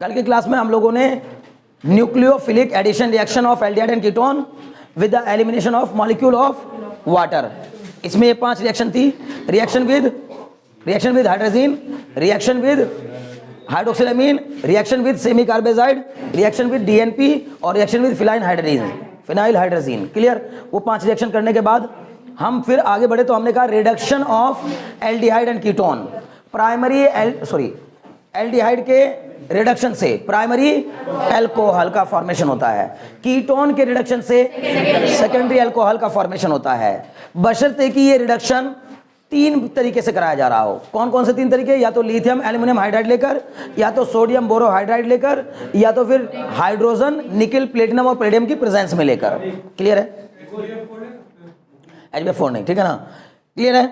कल की क्लास में हम लोगों ने nucleophilic addition reaction of aldehyde and ketone with the elimination of molecule of water, इसमें ये 5 रिएक्शन थी। Reaction with hydrogen, reaction with hydroxylamine, reaction with semi carbazide, reaction with DNP और reaction with phenyl hydrazine. Clear? वो 5 reaction करने के बाद हम फिर आगे बढ़े तो हमने कहा reduction of aldehyde and ketone. Aldehyde के रिडक्शन से प्राइमरी अल्कोहल का फॉर्मेशन होता है, कीटोन के रिडक्शन से सेकेंडरी अल्कोहल का फॉर्मेशन होता है, बशर्ते कि ये रिडक्शन 3 तरीके से कराया जा रहा हो। कौन कौन से 3 तरीके? या तो लिथियम एल्यूमिनियम हाइड्राइड लेकर, या तो सोडियम बोरोहाइड्राइड लेकर, या तो फिर हाइड्रोजन निकल प्लेटिनम और पैलेडियम की प्रेजेंस में लेकर। क्लियर है? HBF4 नहीं, ठीक है ना? क्लियर है?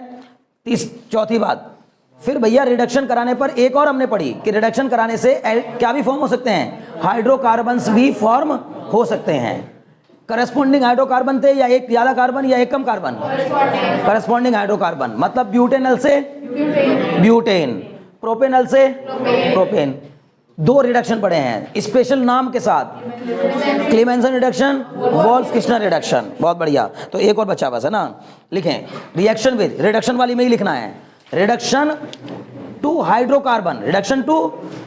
चौथी बात, फिर भैया रिडक्शन कराने पर एक और हमने पढ़ी कि रिडक्शन कराने से क्या भी फॉर्म हो सकते हैं, हाइड्रोकार्बन्स भी फॉर्म हो सकते हैं। करस्पॉन्डिंग हाइड्रोकार्बन थे या एक ज्यादा कार्बन या एक कम कार्बन? करस्पॉन्डिंग हाइड्रोकार्बन, मतलब ब्यूटेनल से ब्यूटेन, प्रोपेनल से प्रोपेन। 2 रिडक्शन पढ़े हैं स्पेशल नाम के साथ, क्लीमेंसन रिडक्शन, वोल्फ-किश्नर रिडक्शन। बहुत बढ़िया। तो एक और बच्चा बस है ना, लिखें रिएक्शन विद, रिडक्शन वाली में ही लिखना है, reduction to hydrocarbon. Reduction to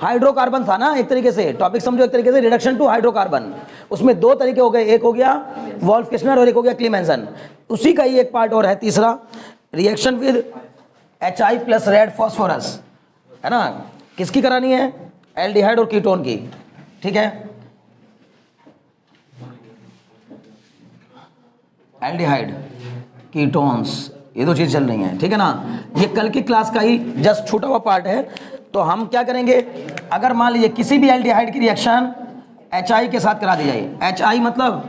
hydrocarbon था ना, एक तरीके से टॉपिक समझो, एक तरीके से रिडक्शन टू हाइड्रोकार्बन। उसमें 2 तरीके हो गए, एक हो गया वोल्फ-किश्नर और एक हो गया क्लीमेंसन। उसी का ही एक पार्ट और है तीसरा, reaction with HI plus red phosphorus, है ना? किसकी करानी है? एल्डिहाइड और कीटोन की। ठीक है, एल्डिहाइड कीटोन्स, ये 2 चीज चल रही हैं। ठीक है ना? ये कल की क्लास का ही जस्ट छोटा हुआ पार्ट है। तो हम क्या करेंगे, अगर मान लीजिए किसी भी एल्डिहाइड की रिएक्शन HI के साथ करा दी जाए, HI मतलब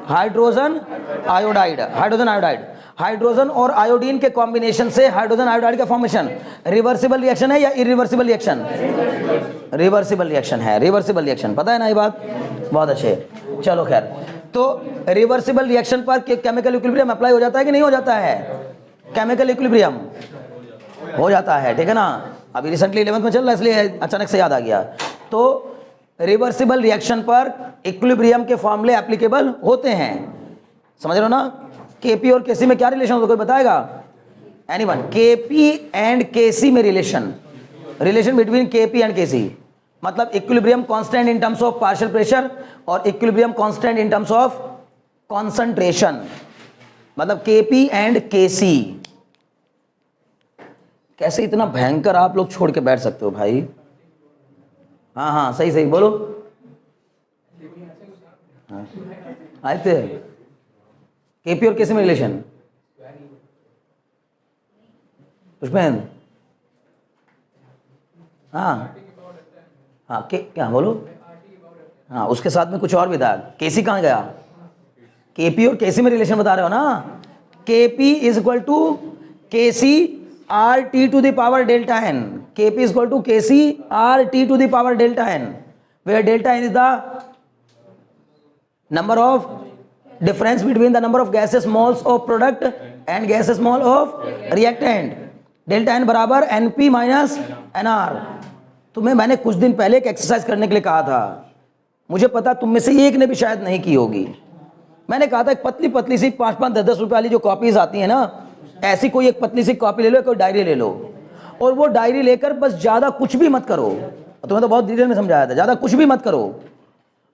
हाइड्रोजन आयोडाइड, हाइड्रोजन और आयोडीन के कॉम्बिनेशन से हाइड्रोजन आयोडाइड का फॉर्मेशन रिवर्सिबल रिएक्शन है या इरिवर्सिबल रिएक्शन? रिवर्सिबल रिएक्शन है, रिवर्सिबल रिएक्शन। पता है ना ये बात? बहुत अच्छे। चलो खैर, तो रिवर्सिबल रिएक्शन पर केमिकल इक्विलिब्रियम अप्लाई हो जाता है कि नहीं हो जाता है? केमिकल इक्विलिब्रियम हो जाता है, ठीक है ना? अभी रिसेंटली 11th में चल रहा है इसलिए अचानक से याद आ गया। तो रिवर्सिबल रिएक्शन पर इक्विलिब्रियम के फॉर्मूले एप्लीकेबल होते हैं, समझ रहे हो ना? केपी और केसी में क्या रिलेशन होता है, कोई बताएगा? एनीवन? केपी एंड केसी में relation between KP and KC मतलब equilibrium constant in terms of partial pressure और equilibrium constant in terms of concentration, मतलब केपी एंड केसी। कैसे इतना भयंकर आप लोग छोड़ के बैठ सकते हो भाई? हाँ सही सही बोलो। हाँ, आए थे केपी और केसी में रिलेशन? पुष्पेंद्र? हाँ क्या बोलो? हाँ, उसके साथ में कुछ और भी था। केसी कहाँ गया? केपी और केसी में रिलेशन बता रहे हो ना? KP is equal to KC R T to the power delta N. KP is equal to KC R T to the power delta N, where delta N is the number of difference between the number of gases moles of product and gases mole of reactant. Delta N बराबर NP minus NR. तुम्हें मैंने कुछ दिन पहले एक exercise करने के लिए कहा था, मुझे पता तुम में से एक ने भी शायद नहीं की होगी। मैंने कहा था एक पतली पतली सी 5-5, 10-10 रुपए वाली जो कॉपीज आती है ना, ऐसी कोई एक पतली सी कॉपी ले लो, कोई डायरी ले लो, और वो डायरी लेकर बस ज़्यादा कुछ भी मत करो। तुम्हें तो बहुत डिटेल में समझाया था, ज़्यादा कुछ भी मत करो,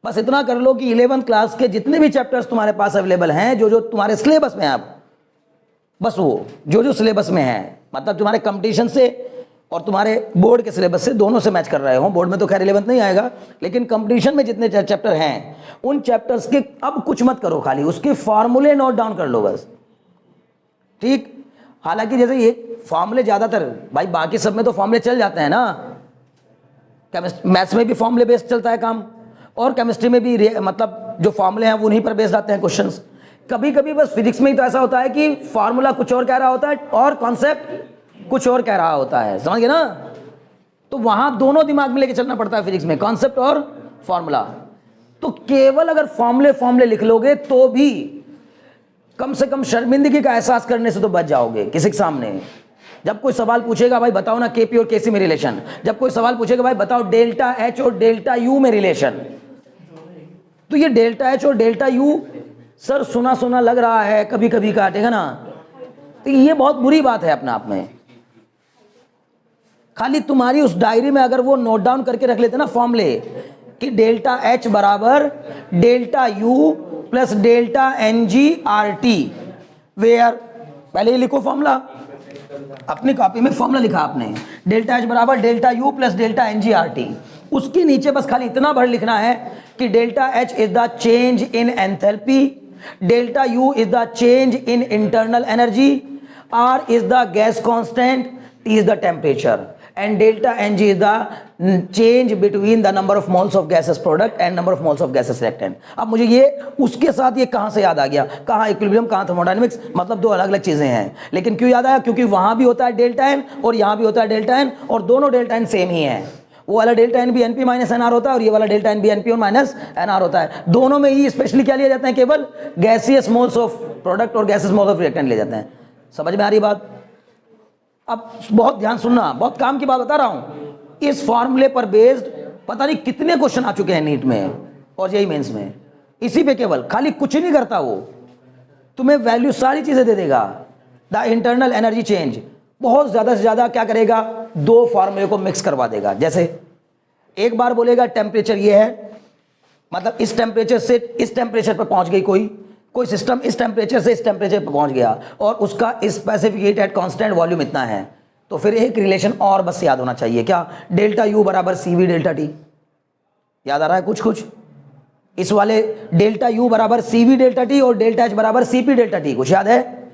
बस इतना कर लो कि 11th क्लास के जितने भी चैप्टर्स तुम्हारे पास अवेलेबल हैं, जो तुम्हारे सिलेबस में हैं, बस वो जो सिलेबस में है, मतलब तुम्हारे कंपटीशन से और तुम्हारे बोर्ड के सिलेबस से, दोनों से मैच कर रहे हो। बोर्ड में तो खैर 11th नहीं आएगा, लेकिन कंपटीशन में जितने चैप्टर हैं उन चैप्टर्स के अब कुछ मत करो, खाली उसके फॉर्मूले नोट डाउन कर लो बस। ठीक? हालांकि जैसे ये फॉर्मूले ज़्यादातर भाई, बाकी सब में तो फॉर्मूले चल जाते हैं ना, मैथ्स में भी फॉर्मूले बेस्ड चलता है काम, और केमिस्ट्री में भी मतलब जो फॉर्मूले हैं वो उन्हीं पर बेस्ड आते हैं क्वेश्चंस। कभी कभी बस फिजिक्स में ही तो ऐसा होता है कि फॉर्मूला कुछ और कह रहा होता है और कॉन्सेप्ट कुछ और कह रहा होता है, समझ गए ना? तो वहां दोनों दिमाग में लेके चलना पड़ता है फिजिक्स में, कॉन्सेप्ट और फॉर्मूला। तो केवल अगर फॉर्मूले लिख लोगे तो भी कम से कम शर्मिंदगी का एहसास करने से तो बच जाओगे किसी के सामने। जब कोई सवाल पूछेगा भाई बताओ ना केपी और केसी में रिलेशन, जब कोई सवाल पूछेगा भाई बताओ डेल्टा एच और डेल्टा यू में रिलेशन, तो ये डेल्टा एच और डेल्टा यू सर सुना सुना लग रहा है, कभी कभी काटेगा ना, तो ये बहुत बुरी बात है अपने आप में। खाली तुम्हारी उस डायरी में अगर वो नोट डाउन करके रख लेते ना फॉर्मूले कि डेल्टा एच बराबर delta U plus delta N G R T, where पहले ही लिखो फॉर्मूला, अपनी कॉपी में फॉर्मूला लिखा आपने, डेल्टा एच बराबर delta U plus delta N G R T, उसके नीचे बस खाली इतना भर लिखना है कि delta H is the change in enthalpy, delta U is the change in internal energy, R is the gas constant, T is the temperature, and delta Ng is the change between the number of moles of gaseous product and number of moles of gaseous reactant। अब मुझे ये उसके साथ ये कहाँ से याद आ गया, कहाँ इक्विलिब्रियम कहाँ थर्मोडायनेमिक्स, मतलब दो अलग अलग चीजें हैं, लेकिन क्यों याद आया, क्योंकि वहां भी होता है डेल्टा एन और यहाँ भी होता है डेल्टा एन, और दोनों डेल्टा एन सेम ही है। वो वाला डेल्टा एन भी एनपी माइनस एनआर होता है और ये वाला डेल्टा एन भी एनपी और माइनस एनआर होता है। दोनों में ही स्पेशली क्या लिए जाते हैं, केवल गैसियस मोल्स ऑफ प्रोडक्ट और गैसियस मोल्स ऑफ रिएक्टेंट लिए जाते हैं। समझ में आ रही बात? अब बहुत ध्यान सुनना, बहुत काम की बात बता रहा हूं। इस फॉर्मूले पर बेस्ड पता नहीं कितने क्वेश्चन आ चुके हैं नीट में और जेईई मेंस में, इसी पे केवल, खाली कुछ नहीं करता वो, तुम्हें वैल्यू सारी चीजें दे देगा। द इंटरनल एनर्जी चेंज बहुत ज्यादा से ज्यादा क्या करेगा, दो फॉर्मूले को मिक्स करवा देगा। जैसे एक बार बोलेगा टेम्परेचर ये है, मतलब इस टेम्परेचर से इस टेम्परेचर पर पहुंच गई कोई सिस्टम, इस टेम्परेचर से इस टेम्परेचर पर पहुंच गया और उसका specific heat at constant volume इतना है, तो फिर एक रिलेशन और बस याद होना चाहिए, क्या, डेल्टा यू बराबर सीवी डेल्टा टी। याद आ रहा है कुछ कुछ? इस वाले डेल्टा यू बराबर सीवी डेल्टा टी और डेल्टा एच बराबर सीपी डेल्टा टी, कुछ याद है?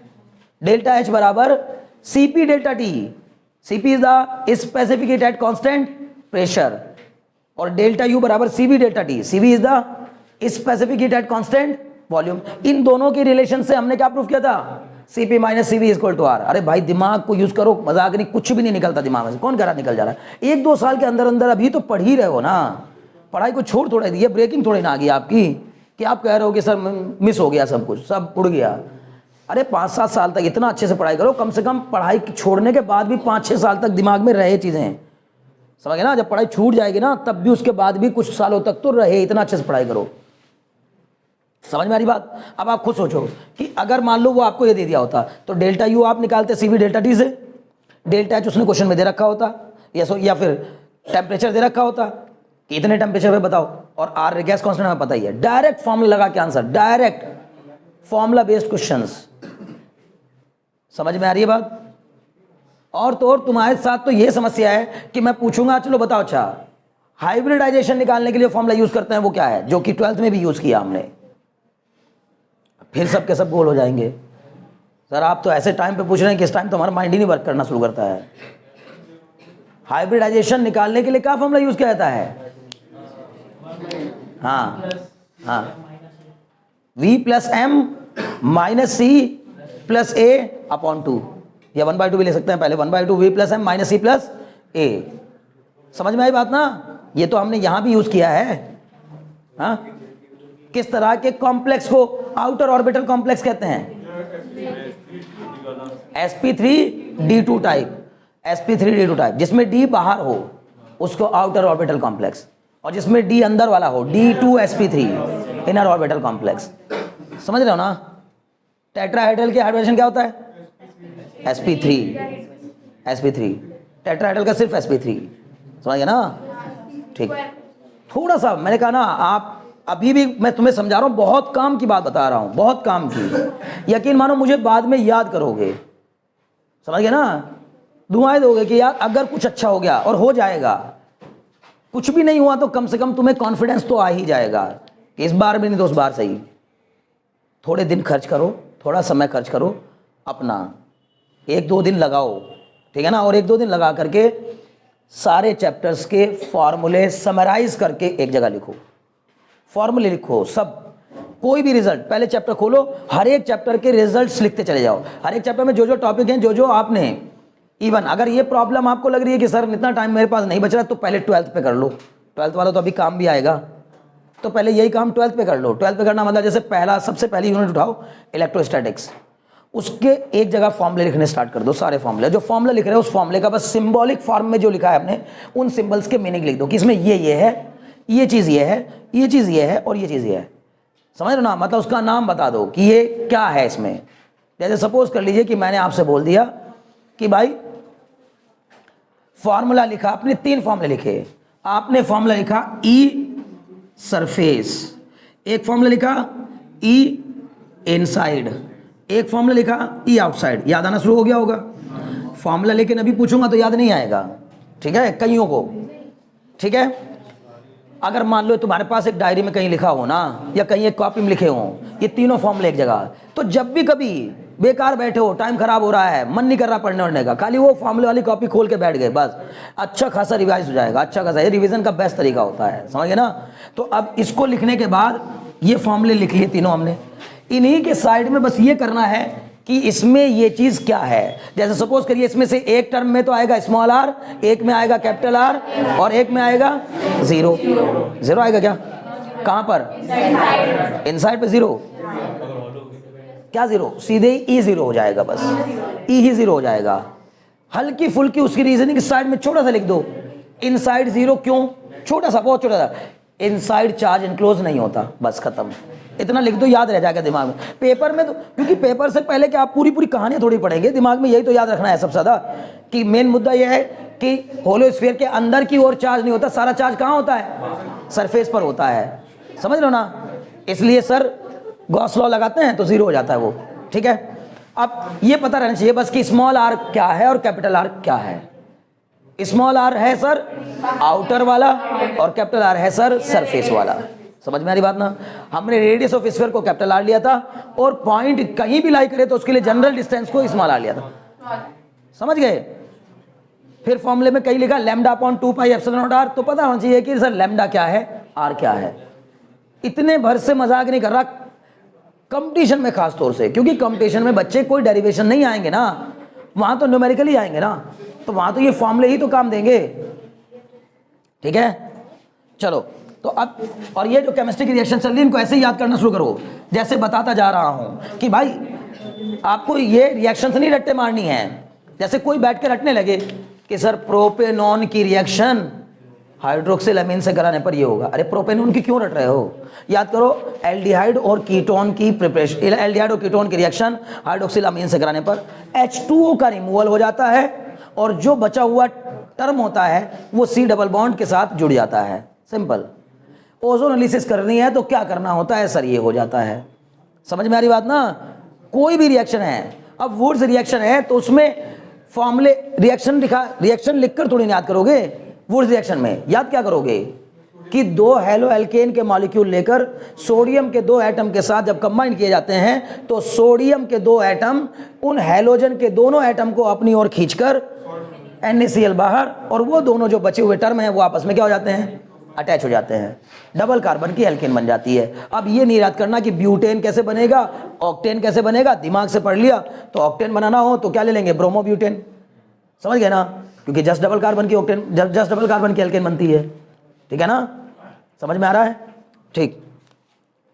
डेल्टा एच बराबर CP delta T, CP is the specific heat at constant pressure, और डेल्टा यू बराबर CV delta T, CV is the specific heat at constant volume. इन दोनों के रिलेशन से हमने क्या प्रूफ किया था, CP minus CV equal to R. अरे भाई दिमाग को यूज करो, मजाक नहीं, कुछ भी नहीं निकलता दिमाग में से, कौन कह रहा निकल जा रहा है? एक दो साल के अंदर अंदर अभी तो पढ़ ही रहे हो ना, पढ़ाई को छोड़ थोड़ा दिया, ब्रेकिंग थोड़ी ना आ गई आपकी कि आप कह रहे हो कि सर मिस हो गया, सब कुछ सब उड़ गया। अरे 5-7 साल तक इतना अच्छे से पढ़ाई करो, कम से कम पढ़ाई छोड़ने के बाद भी 5-6 साल तक दिमाग में रहे चीजें, समझ गए ना? जब पढ़ाई छूट जाएगी ना तब भी उसके बाद भी कुछ सालों तक तो रहे, इतना अच्छे से पढ़ाई करो। समझ में आ रही बात? अब आप खुद सोचो कि अगर मान लो वो आपको ये दे दिया होता तो डेल्टा यू आप निकालते सीवी डेल्टा टी से, डेल्टा एच उसने क्वेश्चन में दे रखा होता, या फिर टेम्परेचर दे रखा होता कि इतने टेम्परेचर पे बताओ, और आर गैस कांस्टेंट हमें पता ही है, डायरेक्ट फॉर्मूला लगा के answer, direct formula based questions. समझ में आ रही है बात? और तो और तुम्हारे साथ तो ये समस्या है कि मैं पूछूंगा चलो बताओ अच्छा हाइब्रिडाइजेशन निकालने के लिए फॉर्मूला यूज करते हैं वो क्या है, जो कि 12th में भी यूज किया हमने, फिर सब के सब गोल हो जाएंगे। सर आप तो ऐसे टाइम पे पूछ रहे हैं कि इस टाइम तो हमारा माइंड ही नहीं वर्क करना शुरू करता है। हाइब्रिडाइजेशन निकालने के लिए क्या फॉर्मूला यूज किया जाता है? हाँ V plus M minus C plus A upon 2, या 1/2 भी ले सकते हैं पहले, 1/2 V plus M minus C plus A. समझ में आई बात ना? ये तो हमने यहां भी यूज किया है। हाँ, किस तरह के कॉम्प्लेक्स को आउटर ऑर्बिटल कॉम्प्लेक्स कहते हैं? sp3d2 टाइप, sp3d2 टाइप, जिसमें d बाहर हो उसको आउटर ऑर्बिटल कॉम्प्लेक्स, और जिसमें d अंदर वाला हो d2sp3 इनर ऑर्बिटल कॉम्प्लेक्स। समझ रहे हो ना? टेट्राहेड्रल के हाइब्रिडेशन क्या होता है? sp3 टेट्राहेड्रल का सिर्फ sp3। समझ गए ना? ठीक, थोड़ा सा मैंने कहा ना, आप अभी भी मैं तुम्हें समझा रहा हूं, बहुत काम की बात बता रहा हूं, बहुत काम की, यकीन मानो मुझे बाद में याद करोगे। समझ गए ना? दुआएं दोगे कि यार अगर कुछ अच्छा हो गया, और हो जाएगा, कुछ भी नहीं हुआ तो कम से कम तुम्हें कॉन्फिडेंस तो आ ही जाएगा कि इस बार भी नहीं तो उस बार सही। थोड़े दिन खर्च करो, थोड़ा समय खर्च करो अपना, 1-2 दिन लगाओ, ठीक है ना? और 1-2 दिन लगा करके सारे चैप्टर्स के फॉर्मूले समराइज करके एक जगह लिखो, फॉर्मूले लिखो सब, कोई भी रिजल्ट पहले चैप्टर खोलो, हर एक चैप्टर के रिजल्ट्स लिखते चले जाओ, हर एक चैप्टर में जो जो टॉपिक हैं, जो जो आपने, इवन अगर ये प्रॉब्लम आपको लग रही है कि सर इतना टाइम मेरे पास नहीं बच रहा, तो पहले 12th पे कर लो, 12th वाला तो अभी काम भी आएगा, तो पहले यही काम 12th पे कर लो। 12th पे करना मतलब जैसे पहला सबसे पहली यूनिट उठाओ इलेक्ट्रोस्टैटिक्स, उसके एक जगह फॉर्मूले लिखने स्टार्ट कर दो, सारे फॉर्मूले जो फॉर्मूला लिख रहे हो उस फॉर्मूले का बस सिंबॉलिक फॉर्म में जो लिखा है आपने उन सिंबल्स के मीनिंग लिख दो कि इसमें ये है, ये चीज़ ये है, ये चीज़ ये है और ये चीज़ ये है। समझ रहे हो ना, मतलब उसका नाम बता दो कि ये क्या है इसमें। जैसे सपोज कर लीजिए कि मैंने आपसे बोल दिया कि भाई फॉर्मूला लिखा, आपने 3 फॉर्मूले लिखे। आपने फॉर्मूला लिखा ई सरफेस, एक फॉर्मूला लिखा ई इनसाइड, एक फॉर्मूला लिखा ई आउटसाइड। याद आना शुरू हो गया होगा फॉर्मूला, लेकिन अभी पूछूंगा तो याद नहीं आएगा, ठीक है, कईयों को। ठीक है, अगर मान लो तुम्हारे पास एक डायरी में कहीं लिखा हो ना, या कहीं एक कॉपी में लिखे हो ये तीनों फॉर्मूले एक जगह, तो जब भी कभी बेकार बैठे हो, टाइम खराब हो रहा है, मन नहीं कर रहा पढ़ने वढ़ने का, खाली वो फॉर्मूले वाली कॉपी खोल के बैठ गए, बस अच्छा खासा रिवाइज हो जाएगा। अच्छा खासा, ये रिवीजन का बेस्ट तरीका होता है, समझ गए ना। तो अब इसको लिखने के बाद ये फॉर्मूले लिख लिए तीनों हमने, इन्हीं के साइड में बस ये करना है कि इसमें ये चीज क्या है। जैसे सपोज करिए इसमें से एक टर्म में तो आएगा स्मॉल आर, एक में आएगा कैपिटल आर और एक में आएगा जीरो। जीरो आएगा क्या, कहां पर, इनसाइड पे जीरो। क्या जीरो, सीधे ही जीरो हो जाएगा, बस ई ही जीरो हो जाएगा। हल्की फुल्की उसकी रीजनिंग साइड में छोटा सा लिख दो, इनसाइड जीरो। क्यों, छोटा सा, बहुत छोटा सा, इनसाइड चार्ज इनक्लोज नहीं होता, बस खत्म। इतना लिख दो, याद रह जाएगा दिमाग में। पेपर में तो, क्योंकि पेपर से पहले कि आप पूरी पूरी कहानी थोड़ी पढ़ेंगे, दिमाग में यही तो याद रखना है सबसे ज्यादा, कि मेन मुद्दा यह है कि होलोस्फीयर के अंदर की ओर चार्ज नहीं होता, सारा चार्ज कहाँ होता है, सरफेस पर होता है। समझ लो ना, इसलिए सर गॉस लॉ लगाते हैं तो जीरो हो जाता है वो। ठीक है, अब ये पता रहना चाहिए बस कि स्मॉल आर क्या है और कैपिटल आर क्या है। स्मॉल आर है सर आउटर वाला और कैपिटल आर है सर सरफेस वाला। समझ में आ रही बात ना। हमने रेडियस ऑफ स्फीयर को कैपिटल आर लिया था और पॉइंट कहीं भी लाई करे तो उसके लिए जनरल डिस्टेंस को स्मॉल आर लिया था। समझ गए। फिर फॉर्मूले में कहीं लिखा lambda upon 2 pi epsilon nought R, तो पता होना चाहिए कि सर लैम्डा क्या है, आर क्या है। इतने भर से मजाक नहीं कर रहा, कंपटीशन में खास तौर से, क्योंकि कंपटीशन में बच्चे कोई डेरिवेशन नहीं आएंगे ना, वहां तो न्यूमेरिकल आएंगे ना, तो वहां तो ये फॉर्मूले ही तो काम देंगे। ठीक है, चलो तो अब, और ये जो केमिस्ट्री की रिएक्शन चल रही है इनको ऐसे ही याद करना शुरू करो जैसे बताता जा रहा हूं कि भाई आपको ये रिएक्शन से नहीं रट्टे मारनी है। जैसे कोई बैठ के रटने लगे कि सर प्रोपेनॉन की रिएक्शन हाइड्रोक्सिल अमीन से कराने पर ये होगा। अरे प्रोपेनॉन की क्यों रट रहे हो, याद करो एल्डिहाइड और कीटोन की प्रिपरेशन, एल्डिहाइड और कीटोन की रिएक्शन हाइड्रोक्सिल अमीन से कराने पर H2O का रिमूवल हो जाता है और जो बचा हुआ टर्म होता है वो C डबल बॉन्ड के साथ जुड़ जाता है। सिंपल। ओजोन एनालिसिस करनी है तो क्या करना होता है सर, ये हो जाता है। समझ में आ रही बात ना। कोई भी रिएक्शन है, अब वुड्स रिएक्शन है तो उसमें फॉर्मूले रिएक्शन लिखकर थोड़ी याद करोगे। वुड्स रिएक्शन में याद क्या करोगे कि 2 हेलो एल्केन के मॉलिक्यूल लेकर सोडियम के 2 एटम के साथ जब कंबाइन किए जाते हैं तो सोडियम के 2 एटम उन हेलोजन के दोनों एटम को अपनी ओर खींचकर NaCl बाहर, और वो दोनों जो बचे हुए टर्म हैं वो आपस में क्या हो जाते हैं, अटैच हो जाते हैं, डबल कार्बन की एल्केन बन जाती है। अब ये नहीं याद करना कि ब्यूटेन कैसे बनेगा, ऑक्टेन कैसे बनेगा, दिमाग से पढ़ लिया। तो ऑक्टेन बनाना हो तो क्या ले लेंगे, ब्रोमोब्यूटेन। समझ गए ना, क्योंकि जस्ट डबल कार्बन की ऑक्टेन, जस्ट डबल कार्बन की एल्केन बनती है। ठीक है ना, समझ में आ रहा है। ठीक,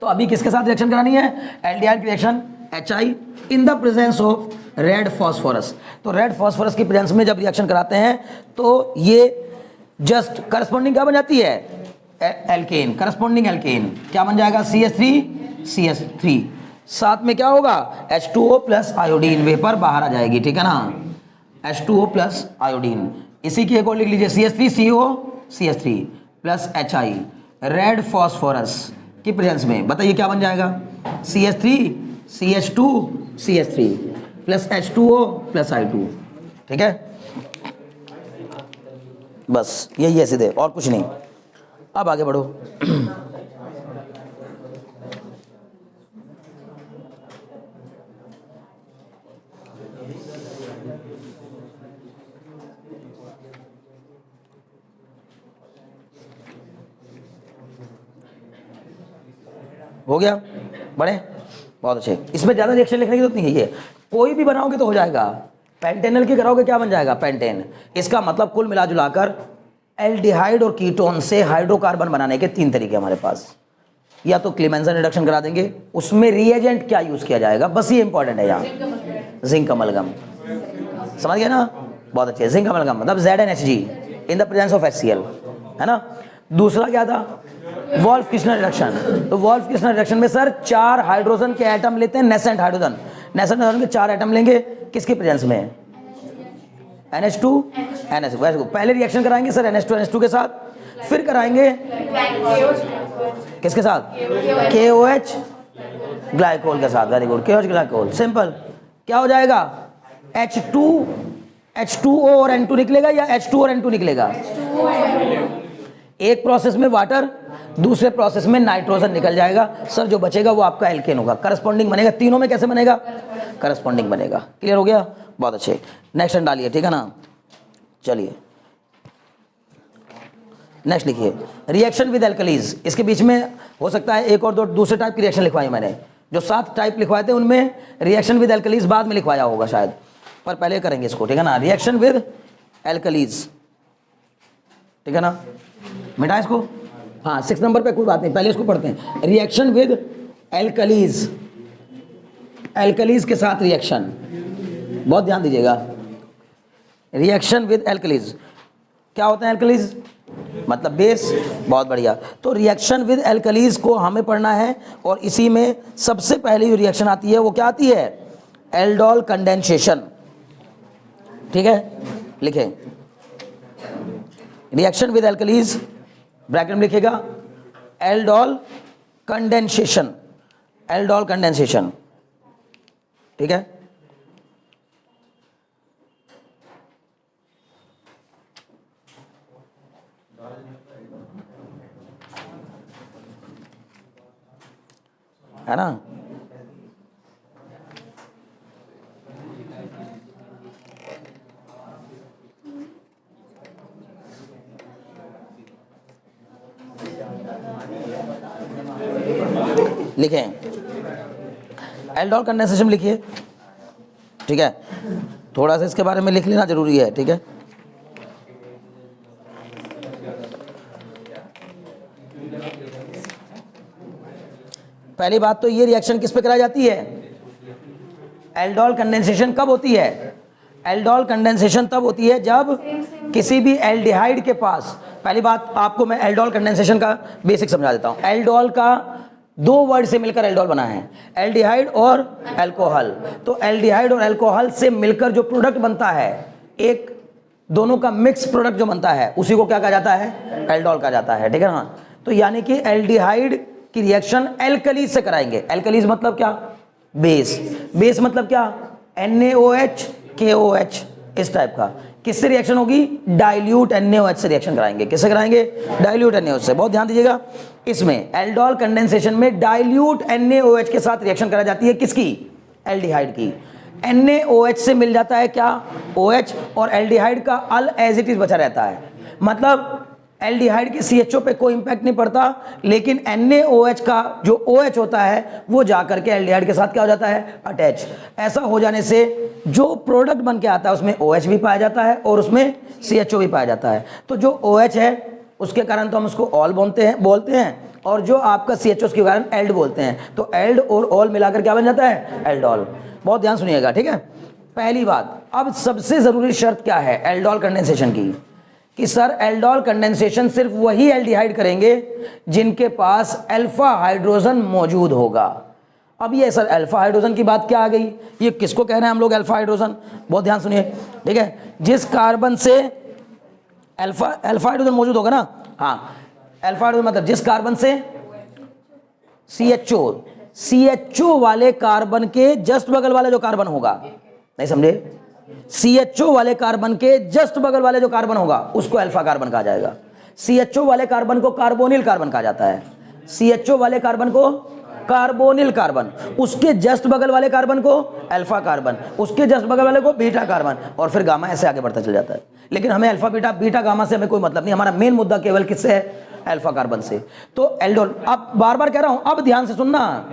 तो अभी किसके साथ रिएक्शन करानी है, aldehyde reaction HI in the presence of red phosphorus. तो रेड फॉस्फोरस की प्रेजेंस में जब रिएक्शन कराते हैं तो ये जस्ट करस्पॉन्डिंग क्या बन जाती है, एल्केन, करस्पॉन्डिंग एल्केन क्या बन जाएगा, CH3 साथ में क्या होगा, H2O प्लस आयोडीन वेपर बाहर आ जाएगी। ठीक है ना, H2O प्लस आयोडीन। इसी की एक और लिख लीजिए, CH3CO CH3 plus HI red phosphorus की प्रेजेंस में बताइए क्या बन जाएगा, CH3 CH2 CH3 plus H2O plus I2। ठीक है, बस यही है सीधे, और कुछ नहीं। अब आगे बढ़ो। हो गया, बड़े बहुत अच्छे। इसमें ज़्यादा रिएक्शन लिखने की जरूरत नहीं है, ये कोई भी बनाओगे तो हो जाएगा। पेंटेनल की कराओगे क्या बन जाएगा, पेंटेन। इसका मतलब कुल मिला जुलाकर एल्डिहाइड और कीटोन से हाइड्रोकार्बन बनाने के 3 तरीके हमारे पास। या तो क्लेमेंसन रिडक्शन करा देंगे, उसमें रिएजेंट क्या यूज़ किया जाएगा, बस ये इंपॉर्टेंट है यहाँ। जिंक अमलगम, समझ गए ना, बहुत अच्छे। जिंक अमलगम मतलब ZnHg in the presence of HCl, है ना। दूसरा क्या था, वॉल्फ किर्शनर रिडक्शन। तो वॉल्फ किर्शनर रिडक्शन में सर 4 हाइड्रोजन के एटम लेते हैं, नेसेंट हाइड्रोजन, नेसेंट हाइड्रोजन के 4 एटम लेंगे, किसके प्रेजेंस में, NH2 NH। पहले रिएक्शन कराएंगे सर NH2 के साथ, फिर कराएंगे किसके साथ, KOH ग्लाइकोल के साथ। Very good, KOH glycol, simple. क्या हो जाएगा, H2O और N2 निकलेगा या H2 और N2 निकलेगा। एक प्रोसेस में वाटर, दूसरे प्रोसेस में नाइट्रोजन निकल जाएगा सर, जो बचेगा वो आपका एल्केन होगा। करस्पॉन्डिंग बनेगा, तीनों में कैसे बनेगा, करस्पॉन्डिंग बनेगा। क्लियर हो गया, बहुत अच्छे। नेक्स्ट डालिए, ठीक है ना। चलिए नेक्स्ट लिखिए, रिएक्शन विद एल्कलीज। इसके बीच में हो सकता है एक और दो दूसरे टाइप की रिएक्शन लिखवाई मैंने, जो 7 टाइप लिखवाए थे उनमें रिएक्शन विद एल्कलीज बाद में लिखवाया होगा शायद, पर पहले करेंगे इसको, ठीक है ना। रिएक्शन विद एल्कलीज, ठीक है ना, मिटा इसको। हाँ 6 नंबर पे कोई बात नहीं, पहले इसको पढ़ते हैं। रिएक्शन विद एल्कलीज, एल्कलीज के साथ रिएक्शन, बहुत ध्यान दीजिएगा। रिएक्शन विद एल्कलीज, क्या होता है एल्कलीज, मतलब बेस, बहुत बढ़िया। तो रिएक्शन विद एल्कलीज को हमें पढ़ना है, और इसी में सबसे पहले जो रिएक्शन आती है वो क्या आती है, एल्डोल कंडेंसेशन, ठीक है। लिखें, रिएक्शन विद एल्कलीज ब्रैकेट में लिखेगा एल्डोल कंडेंसेशन, एल्डोल कंडेंसेशन, ठीक है। है ना, लिखें एल्डोल कंडेंसेशन लिखिए, ठीक है। थोड़ा सा इसके बारे में लिख लेना जरूरी है, ठीक है। पहली बात तो ये रिएक्शन किस पे कराई जाती है, एल्डोल कंडेंसेशन कब होती है, एल्डोल कंडेंसेशन तब होती है जब किसी भी एल्डिहाइड के पास, पहली बात आपको मैं एल्डोल कंडेंसेशन का बेसिक समझा देता हूं। एल्डोल का 2 वर्ड से मिलकर एल्डोल बना है, एल्डिहाइड और अल्कोहल। तो एल्डिहाइड और अल्कोहल से मिलकर जो प्रोडक्ट बनता है, एक दोनों का मिक्स प्रोडक्ट जो बनता है, उसी को क्या कहा जाता है, एल्डोल कहा जाता है, ठीक है ना। तो यानी कि एल्डिहाइड की रिएक्शन एल्कलीज से कराएंगे। एल्कलीज मतलब क्या, बेस, बेस मतलब क्या, NaOH KOH, इस टाइप का। किससे रिएक्शन होगी, डाइल्यूट NaOH से रिएक्शन कराएंगे। किससे कराएंगे, डाइल्यूट NaOH से। बहुत ध्यान दीजिएगा, इसमें एल्डोल कंडेंसेशन में डाइल्यूट NaOH के साथ रिएक्शन कराई जाती है, किसकी, एल्डिहाइड की। NaOH से मिल जाता है क्या, OH, और एल्डिहाइड का अल एज इट इज बचा रहता है। मतलब एल्डिहाइड के CHO पे कोई इंपैक्ट नहीं पड़ता, लेकिन NaOH का जो OH होता है वो जाकर के एल्डिहाइड के साथ क्या हो जाता है, अटैच। ऐसा हो जाने से जो प्रोडक्ट बन के आता है उसमें OH भी पाया जाता है और उसमें CHO भी पाया जाता है। तो जो OH है उसके कारण तो हम उसको ऑल बोलते हैं, और जो आपका CHO उसके कारण एल्ड बोलते हैं। तो एल्ड और ऑल मिलाकर क्या बन जाता है, एल्डोल। बहुत ध्यान सुनिएगा, ठीक है। पहली बात, अब सबसे जरूरी शर्त क्या है एल्डोल कंडेंसेशन की, कि सर एल्डोल कंडेंसेशन सिर्फ वही एल्डिहाइड करेंगे जिनके पास अल्फा हाइड्रोजन मौजूद होगा। अब ये सर अल्फा हाइड्रोजन की बात क्या आ गई, ये किसको कह रहे हैं हम लोग अल्फा हाइड्रोजन, बहुत ध्यान सुनिए, ठीक है। जिस कार्बन से अल्फा हाइड्रोजन मौजूद होगा ना, हाँ अल्फा हाइड्रोजन मतलब जिस कार्बन से CHO वाले कार्बन के जस्ट बगल वाले जो कार्बन होगा, नहीं समझे, CHO वाले कार्बन के जस्ट बगल वाले जो कार्बन होगा उसको अल्फा कार्बन कहा जाएगा। CHO वाले कार्बन को कार्बोनिल कार्बन कहा जाता है, CHO वाले कार्बन को कार्बोनिल कार्बन, उसके जस्ट बगल वाले कार्बन को अल्फा कार्बन, उसके जस्ट बगल वाले को बीटा कार्बन, और फिर गामा, ऐसे आगे बढ़ता चल जाता है। लेकिन हमें अल्फा बीटा गामा से हमें कोई मतलब नहीं, हमारा मेन मुद्दा केवल किससे है, अल्फा कार्बन से। तो एल्डोल, अब बार बार कह रहा हूं, अब ध्यान से सुनना,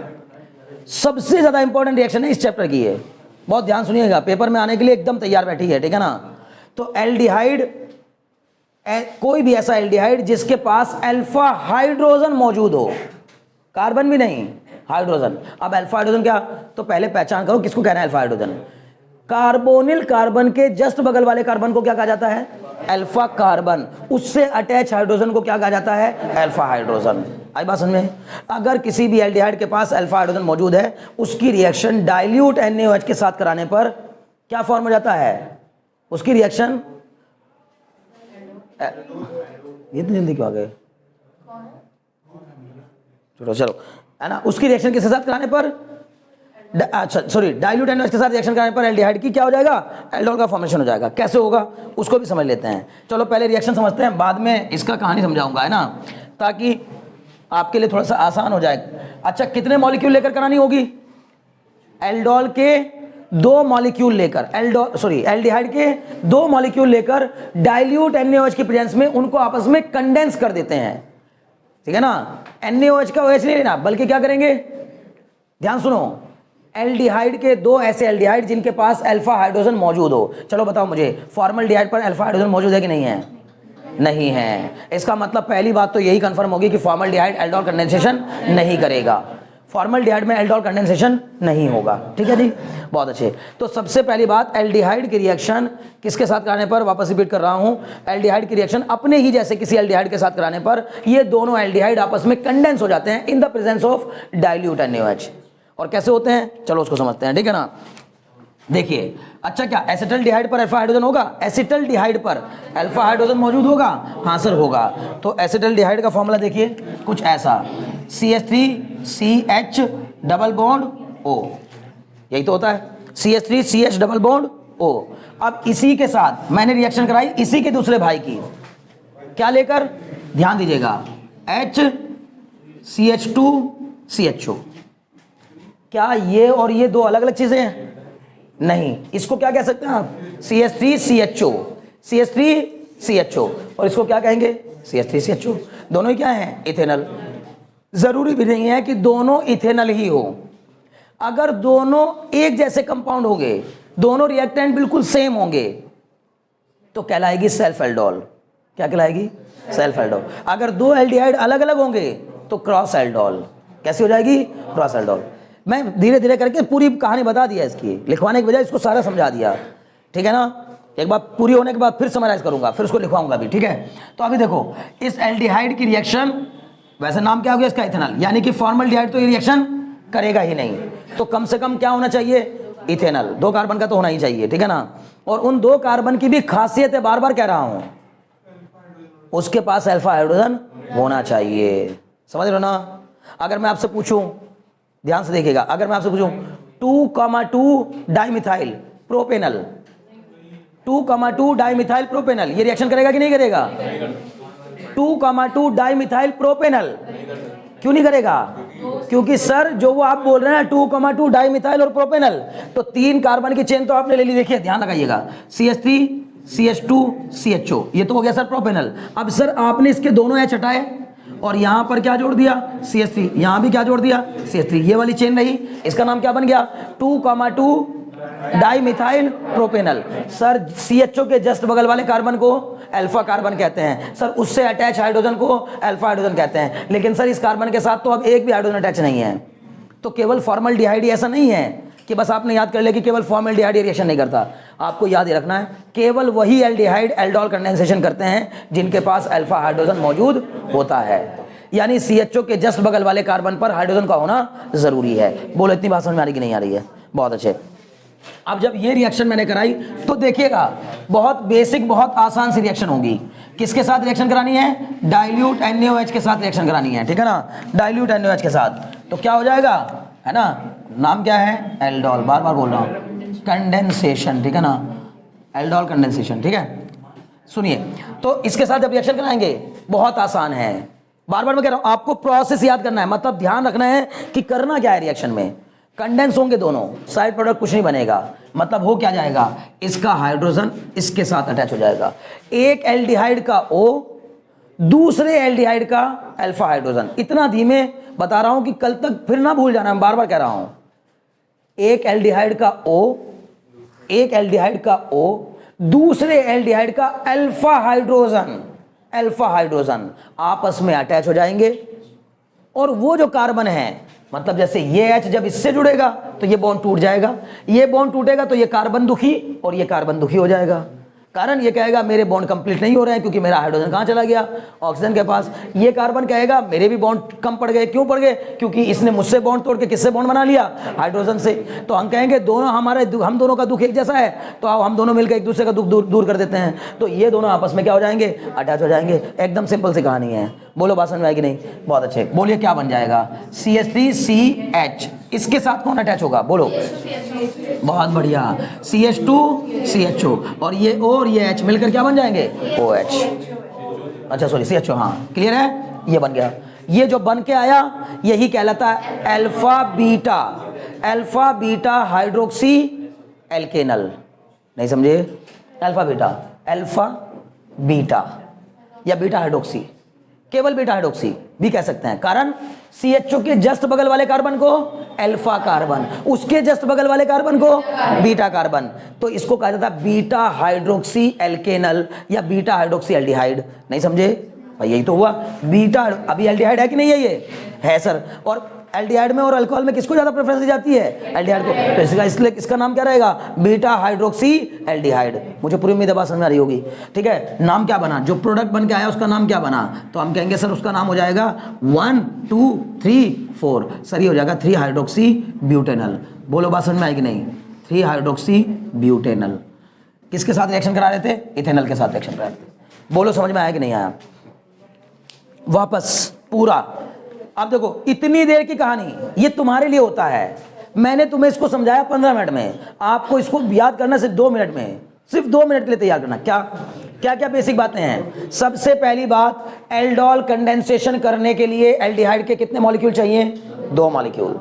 सबसे ज्यादा इंपॉर्टेंट रिएक्शन है इस चैप्टर की, है बहुत ध्यान सुनिएगा, पेपर में आने के लिए एकदम तैयार बैठी है, ठीक है ना। तो एल्डिहाइड, कोई भी ऐसा एल्डिहाइड जिसके पास अल्फा हाइड्रोजन मौजूद हो, कार्बन भी नहीं, हाइड्रोजन। अब अल्फा हाइड्रोजन क्या, तो पहले पहचान करो किसको कहना है अल्फा हाइड्रोजन। कार्बोनिल कार्बन के जस्ट बगल वाले कार्बन को क्या कहा जाता है? Alpha carbon. उससे अटैच हाइड्रोजन को क्या कहा जाता है? Alpha hydrogen. आई बात समझ में? अगर किसी भी एल्डिहाइड के पास अल्फा हाइड्रोजन मौजूद है, उसकी रिएक्शन डाइल्यूट NaOH के साथ कराने पर क्या फॉर्म हो जाता है? उसकी रिएक्शन, ये तो जल्दी क्यों आ गए? चलो चलो, है ना, उसकी रिएक्शन किसके साथ कराने पर? अच्छा सॉरी, डाइल्यूट NaOH के साथ रिएक्शन कराने पर एल्डिहाइड की क्या हो जाएगा? एल्डोल का फॉर्मेशन हो जाएगा। कैसे होगा उसको भी समझ लेते हैं। चलो पहले रिएक्शन समझते हैं, बाद में इसका कहानी समझाऊंगा, है ना, ताकि आपके लिए थोड़ा सा आसान हो जाए। अच्छा, कितने मॉलिक्यूल लेकर करानी होगी? एल्डोल के 2 मॉलिक्यूल लेकर, एल्डिहाइड के 2 मॉलिक्यूल लेकर डाइल्यूट NaOH की प्रेजेंस में उनको आपस में कंडेंस कर देते हैं। ठीक है ना, NaOH का OH नहीं लेना, बल्कि क्या करेंगे? ध्यान सुनो, एल्डिहाइड के 2 ऐसे एल्डिहाइड जिनके पास अल्फा हाइड्रोजन मौजूद हो। चलो बताओ मुझे, फॉर्मल्डिहाइड पर अल्फा हाइड्रोजन मौजूद है कि नहीं है? नहीं है। इसका मतलब पहली बात तो यही कंफर्म होगी कि फॉर्मल्डिहाइड एल्डोल कंडेंसेशन नहीं करेगा। फॉर्मल्डिहाइड में एल्डोल कंडेंसेशन नहीं होगा। ठीक है जी, बहुत अच्छे। तो सबसे पहली बात, एल्डिहाइड की रिएक्शन किसके साथ कराने पर, वापस रिपीट कर रहा हूं, एल्डिहाइड की रिएक्शन अपने ही जैसे किसी एल्डिहाइड के साथ कराने पर ये दोनों एल्डिहाइड आपस में कंडेंस हो जाते हैं in the presence of dilute NaOH। और कैसे होते हैं चलो उसको समझते हैं। ठीक है ना, देखिए, अच्छा क्या एसिटल्डिहाइड पर अल्फा हाइड्रोजन होगा? एसिटल्डिहाइड पर अल्फा हाइड्रोजन मौजूद होगा? हाँ सर होगा। तो एसिटल्डिहाइड का फॉर्मूला देखिए कुछ ऐसा, CH3CH डबल बॉन्ड O, यही तो होता है, CH3CH डबल बॉन्ड O। अब इसी के साथ मैंने रिएक्शन कराई इसी के दूसरे भाई की, क्या लेकर? ध्यान दीजिएगा, HCH2CHO। क्या ये और ये 2 अलग अलग चीजें हैं? नहीं। इसको क्या कह सकते हैं आप? CH3CHO, CH3CHO। और इसको क्या कहेंगे? CH3CHO। दोनों ही क्या हैं? इथेनॉल। जरूरी भी नहीं है कि दोनों इथेनॉल ही हो। अगर दोनों एक जैसे कंपाउंड होंगे, दोनों रिएक्टेंट बिल्कुल सेम होंगे, तो कहलाएगी सेल्फ एल्डोल। क्या कहलाएगी? Self aldol. अगर 2 एल्डिहाइड अलग अलग होंगे तो क्रॉस एल्डोल। कैसी हो जाएगी? Cross aldol. मैं धीरे धीरे करके पूरी कहानी बता दिया इसकी, लिखवाने की बजाय इसको सारा समझा दिया। ठीक है ना, एक बार पूरी होने के बाद फिर समराइज करूंगा, फिर उसको लिखवाऊंगा भी। ठीक है, तो अभी देखो, इस एल्डिहाइड की रिएक्शन, वैसे नाम क्या हो गया इसका? इथेनॉल, यानी कि फॉर्मल्डिहाइड तो ये रिएक्शन करेगा ही नहीं, तो कम से कम क्या होना चाहिए? इथेनॉल। 2 कार्बन का तो होना ही चाहिए। ठीक है ना, और उन 2 कार्बन की भी खासियत है, बार बार कह रहा हूं, उसके पास अल्फा हाइड्रोजन होना चाहिए। समझ रहे हो ना? अगर मैं आपसे पूछूं, ध्यान से देखिएगा, अगर मैं आपसे पूछूं 2,2 डाइमिथाइल प्रोपेनल, 2,2 डाइमिथाइल प्रोपेनल, ये रिएक्शन करेगा कि नहीं करेगा? 2,2 डाइमिथाइल प्रोपेनल क्यों नहीं करेगा? क्योंकि सर जो वो आप बोल रहे हैं 2,2 डाइमिथाइल और प्रोपेनल, तो 3 कार्बन की चेन तो आपने ले ली। देखिए ध्यान लगाइएगा, CH3 CH2 CHO, ये तो हो गया सर प्रोपेनल। अब सर आपने इसके दोनों H हटाए और यहां पर क्या जोड़ दिया? CH3। यहां भी क्या जोड़ दिया? CH3। ये वाली चेन रही, इसका नाम क्या बन गया? 2,2 डाइमिथाइल प्रोपेनल। सर CHO के जस्ट बगल वाले कार्बन को अल्फा कार्बन कहते हैं सर, उससे अटैच हाइड्रोजन को अल्फा हाइड्रोजन कहते हैं। लेकिन सर इस कार्बन के साथ तो अब एक भी हाइड्रोजन अटैच नहीं है। तो केवल फॉर्मल्डिहाइड ऐसा नहीं है कि बस आपने याद कर लिया कि केवल फॉर्मल्डिहाइड रिएक्शन नहीं करता। आपको याद ही रखना है, केवल वही एल्डिहाइड एल्डोल कंडेंसेशन करते हैं जिनके पास अल्फा हाइड्रोजन मौजूद होता है। यानी CHO के जस्ट बगल वाले कार्बन पर हाइड्रोजन का होना जरूरी है। बोलो इतनी बात समझ में आ रही कि नहीं आ रही है? बहुत अच्छे। अब जब ये रिएक्शन मैंने कराई तो देखिएगा, बहुत बेसिक, बहुत आसान सी रिएक्शन होगी। किसके साथ रिएक्शन करानी है? डाइल्यूट NaOH के साथ रिएक्शन करानी है। ठीक है ना, डाइल्यूट NaOH के साथ। तो क्या हो जाएगा, है ना, नाम क्या है? एल्डोल। बार बार बोल रहा हूं, कंडेंसेशन। ठीक है ना, एल्डोल कंडेंसेशन। ठीक है, सुनिए, तो इसके साथ जब रिएक्शन कराएंगे बहुत आसान है। बार बार मैं कह रहा हूं, आपको प्रोसेस याद करना है, मतलब ध्यान रखना है कि करना क्या है। रिएक्शन में कंडेंस होंगे दोनों, साइड प्रोडक्ट कुछ नहीं बनेगा। मतलब हो क्या जाएगा? इसका हाइड्रोजन इसके साथ अटैच हो जाएगा। एक एल्डिहाइड का O, दूसरे एल्डिहाइड का अल्फा हाइड्रोजन। इतना धीमे बता रहा हूं कि कल तक फिर ना भूल जाना, मैं बार बार कह रहा हूं। एक एल्डिहाइड का O, एक एल्डिहाइड का O, दूसरे एल्डिहाइड का अल्फा हाइड्रोजन, अल्फा हाइड्रोजन आपस में अटैच हो जाएंगे। और वो जो कार्बन है मतलब जैसे ये H जब इससे जुड़ेगा तो ये बॉन्ड टूट जाएगा, ये बॉन्ड टूटेगा तो ये कार्बन दुखी और ये कार्बन दुखी हो जाएगा। कारण ये कहेगा मेरे बॉन्ड कंप्लीट नहीं हो रहे हैं क्योंकि मेरा हाइड्रोजन कहाँ चला गया, ऑक्सीजन के पास। ये कार्बन कहेगा मेरे भी बॉन्ड कम पड़ गए, क्यों पड़ गए, क्योंकि इसने मुझसे बॉन्ड तोड़ के किससे बॉन्ड बना लिया, हाइड्रोजन से। तो हम कहेंगे दोनों हम दोनों का दुख एक जैसा है, तो आओ हम दोनों मिलकर एक दूसरे का दुख दूर कर देते हैं, तो ये दोनों आपस में क्या हो जाएंगे, अटैच हो जाएंगे। एकदम सिंपल सी कहानी है। बोलो बात समझ में आएगी नहीं? बहुत अच्छे। बोलिए क्या बन जाएगा, CH3CH। इसके साथ कौन अटैच होगा, बोलो। बहुत बढ़िया, CH2CHO और ये O और ये H मिलकर क्या बन जाएंगे, OH। अच्छा सॉरी CHO, हाँ क्लियर है, ये बन गया। ये जो बन के आया यही कहलाता है अल्फा बीटा हाइड्रोक्सी एल्केनल। नहीं समझे, अल्फा बीटा या बीटा हाइड्रोक्सी, केवल बीटा हाइड्रोक्सी भी कह सकते हैं। कारण CHO के जस्ट बगल वाले कार्बन को अल्फा कार्बन, उसके जस्ट बगल वाले कार्बन को बीटा कार्बन, तो इसको कहा जाता है बीटा हाइड्रोक्सी एल्केनल या बीटा हाइड्रोक्सी एल्डिहाइड। नहीं समझे भाई, यही तो हुआ बीटा। अभी एल्डिहाइड है कि नहीं है, ये है सर। और एल्डिहाइड में और अल्कोहल में किसको ज्यादा प्रेफरेंस दी जाती है, एल्डिहाइड को। तो इसलिए इसका नाम क्या रहेगा, बीटा हाइड्रोक्सी एल्डिहाइड। मुझे पूरी उम्मीद है बात समझ में आ रही होगी। ठीक है, नाम क्या बना, जो प्रोडक्ट बन के आया उसका नाम क्या बना, तो हम कहेंगे सर उसका नाम हो जाएगा 1 2 3 4, सर ये हो जाएगा 3 हाइड्रोक्सी ब्यूटेनल। बोलो बात समझ में आएगी नहीं, 3 हाइड्रोक्सी ब्यूटेनल। किसके साथ रिएक्शन करा रहे थे, इथेनॉल के साथ रिएक्शन करा रहे थे। बोलो समझ में आया कि नहीं आया। वापस पूरा, अब देखो इतनी देर की कहानी ये तुम्हारे लिए होता है, मैंने तुम्हें इसको समझाया 15 मिनट में, आपको इसको याद करना सिर्फ 2 मिनट में, सिर्फ 2 मिनट के लिए तैयार करना। क्या क्या क्या बेसिक बातें हैं। सबसे पहली बात, एल्डोल कंडेंसेशन करने के लिए एल्डिहाइड के कितने मॉलिक्यूल चाहिए, 2 मॉलिक्यूल।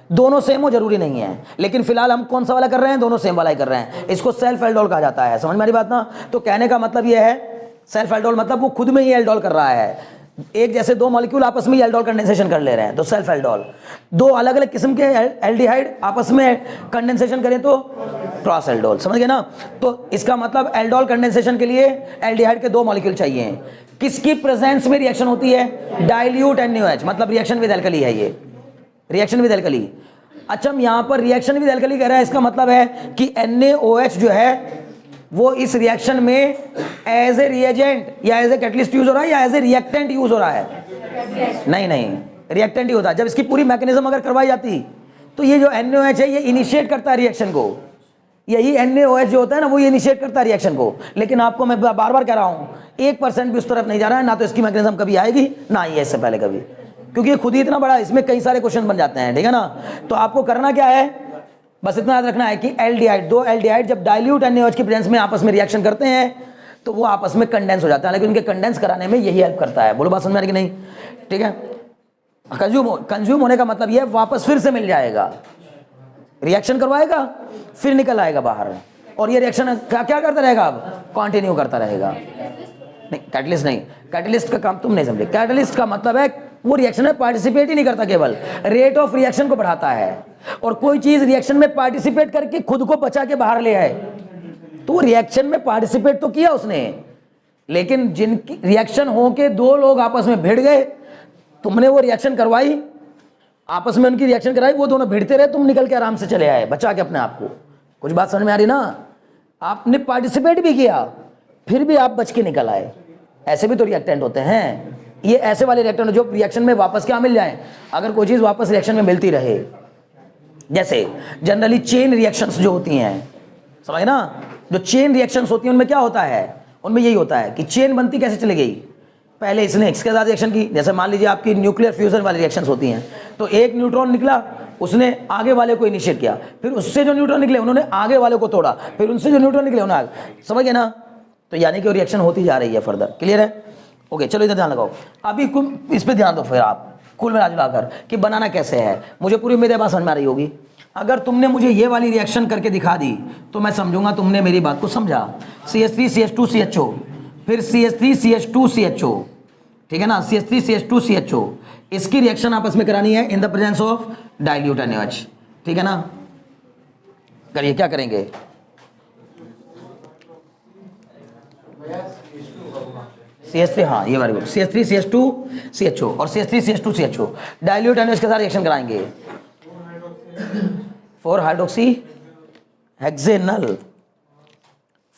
दोनों सेम हो जरूरी नहीं है, लेकिन फिलहाल हम कौन सा वाला कर रहे हैं, दोनों सेम वाला ही कर रहे हैं। इसको सेल्फ एल्डोल कहा जाता है। समझ में आ रही बात ना। तो कहने का मतलब यह है सेल्फ एल्डोल मतलब वो खुद में ही एल्डोल कर रहा है, एक जैसे 2 मॉलिक्यूल आपस में एल्डोल कंडेंसेशन कर ले रहे हैं, तो सेल्फ एल्डोल। 2 अलग अलग किस्म के एल्डिहाइड आपस में कंडेंसेशन करें तो क्रॉस एल्डोल। समझ गए ना। तो इसका मतलब एल्डोल कंडेंसेशन के लिए एल्डिहाइड के 2 मॉलिक्यूल चाहिए। किसकी प्रेजेंस में रिएक्शन होती है, डाइल्यूट NaOH, मतलब रिएक्शन विद एल्कली है ये, रिएक्शन विद एल्कली। अच्छा, हम यहां पर रिएक्शन विद एल्कली कह रहे हैं, इसका मतलब है कि NaOH जो है वो इस रिएक्शन में एज ए रिएजेंट या एज ए कैटलिस्ट यूज हो रहा है या एज ए रिएक्टेंट यूज हो रहा है, नहीं रिएक्टेंट ही होता है। जब इसकी पूरी मैकेनिज्म अगर करवाई जाती तो ये जो NaOH है ये इनिशिएट करता है रिएक्शन को, यही NaOH जो होता है ना वो ये इनिशिएट करता है रिएक्शन को। लेकिन आपको मैं बार बार कह रहा हूं 1% भी उस तरफ नहीं जा रहा है, ना तो इसकी मैकेनिज्म कभी आएगी ना आई है इससे पहले कभी, क्योंकि ये खुद ही इतना बड़ा, इसमें कई सारे क्वेश्चन बन जाते हैं। ठीक है ना। तो आपको करना क्या है, बस इतना याद रखना है कि एल्डिहाइड, 2 एल्डिहाइड जब डाइल्यूट NaOH की प्रेजेंस में आपस में रिएक्शन करते हैं तो वो आपस में कंडेंस हो जाते हैं, लेकिन उनके कंडेंस कराने में यही हेल्प करता है। बोलो बात समझ में आ रही कि नहीं। ठीक है, कंज्यूम होने का मतलब ये वापस फिर से मिल जाएगा, रिएक्शन करवाएगा फिर निकल आएगा बाहर, और ये रिएक्शन क्या क्या करता रहेगा, अब कंटिन्यू करता रहेगा। नहीं कैटलिस्ट नहीं, कैटलिस्ट का काम तुम नहीं समझे। कैटलिस्ट का मतलब है वो रिएक्शन में पार्टिसिपेट ही नहीं करता, केवल रेट ऑफ रिएक्शन को बढ़ाता है। और कोई चीज रिएक्शन में पार्टिसिपेट करके खुद को बचा के बाहर ले आए तो रिएक्शन में पार्टिसिपेट तो किया उसने, लेकिन जिनकी रिएक्शन हो के 2 लोग आपस में भिड़ गए, तुमने वो रिएक्शन करवाई, आपस में उनकी रिएक्शन कराई, वो दोनों भिड़ते रहे, तुम निकल के आराम से चले आए बचा के अपने आप को। कुछ बात समझ में आ रही ना। आपने पार्टिसिपेट भी किया फिर भी आप बच के निकल आए। ऐसे भी तो रिएक्टेंट होते हैं, ये ऐसे वाले रिएक्टेंट जो रिएक्शन में वापस क्या मिल जाए, अगर कोई चीज वापस रिएक्शन में मिलती रहे। जैसे जनरली चेन रिएक्शंस जो होती हैं, समझ ना, जो चेन रिएक्शंस होती हैं उनमें क्या होता है, उनमें यही होता है कि चेन बनती कैसे चली गई, पहले इसने इसके साथ रिएक्शन की। जैसे मान लीजिए आपकी न्यूक्लियर फ्यूजन वाली रिएक्शंस होती हैं, तो एक न्यूट्रॉन निकला, उसने आगे वाले को इनिशिएट किया, फिर उससे जो न्यूट्रॉन निकले उन्होंने आगे वाले को तोड़ा, फिर उनसे जो न्यूट्रॉन निकले उन्होंने आगे, समझ गए ना। तो यानी कि रिएक्शन होती जा रही है फर्दर। क्लियर है। ओके चलो इधर ध्यान लगाओ। अभी इस पे ध्यान दो फिर आप कुल मिला जुलाकर कि बनाना कैसे है। मुझे पूरी उम्मीद है बात समझ में आ रही होगी। अगर तुमने मुझे ये वाली रिएक्शन करके दिखा दी तो मैं समझूंगा तुमने मेरी बात को समझा। CH3CH2CHO, फिर CH3CH2CHO, ठीक है ना, CH3CH2CHO, इसकी रिएक्शन आपस में करानी है in the presence of dilute NaOH। ठीक है ना। करिए, क्या करेंगे, CH3, हाँ ये very good, CH3 CH2 CHO और CH3 CH2 CHO dilute NH के साथ रिएक्शन कराएंगे 4 हाइड्रोक्सी हेक्सेनल,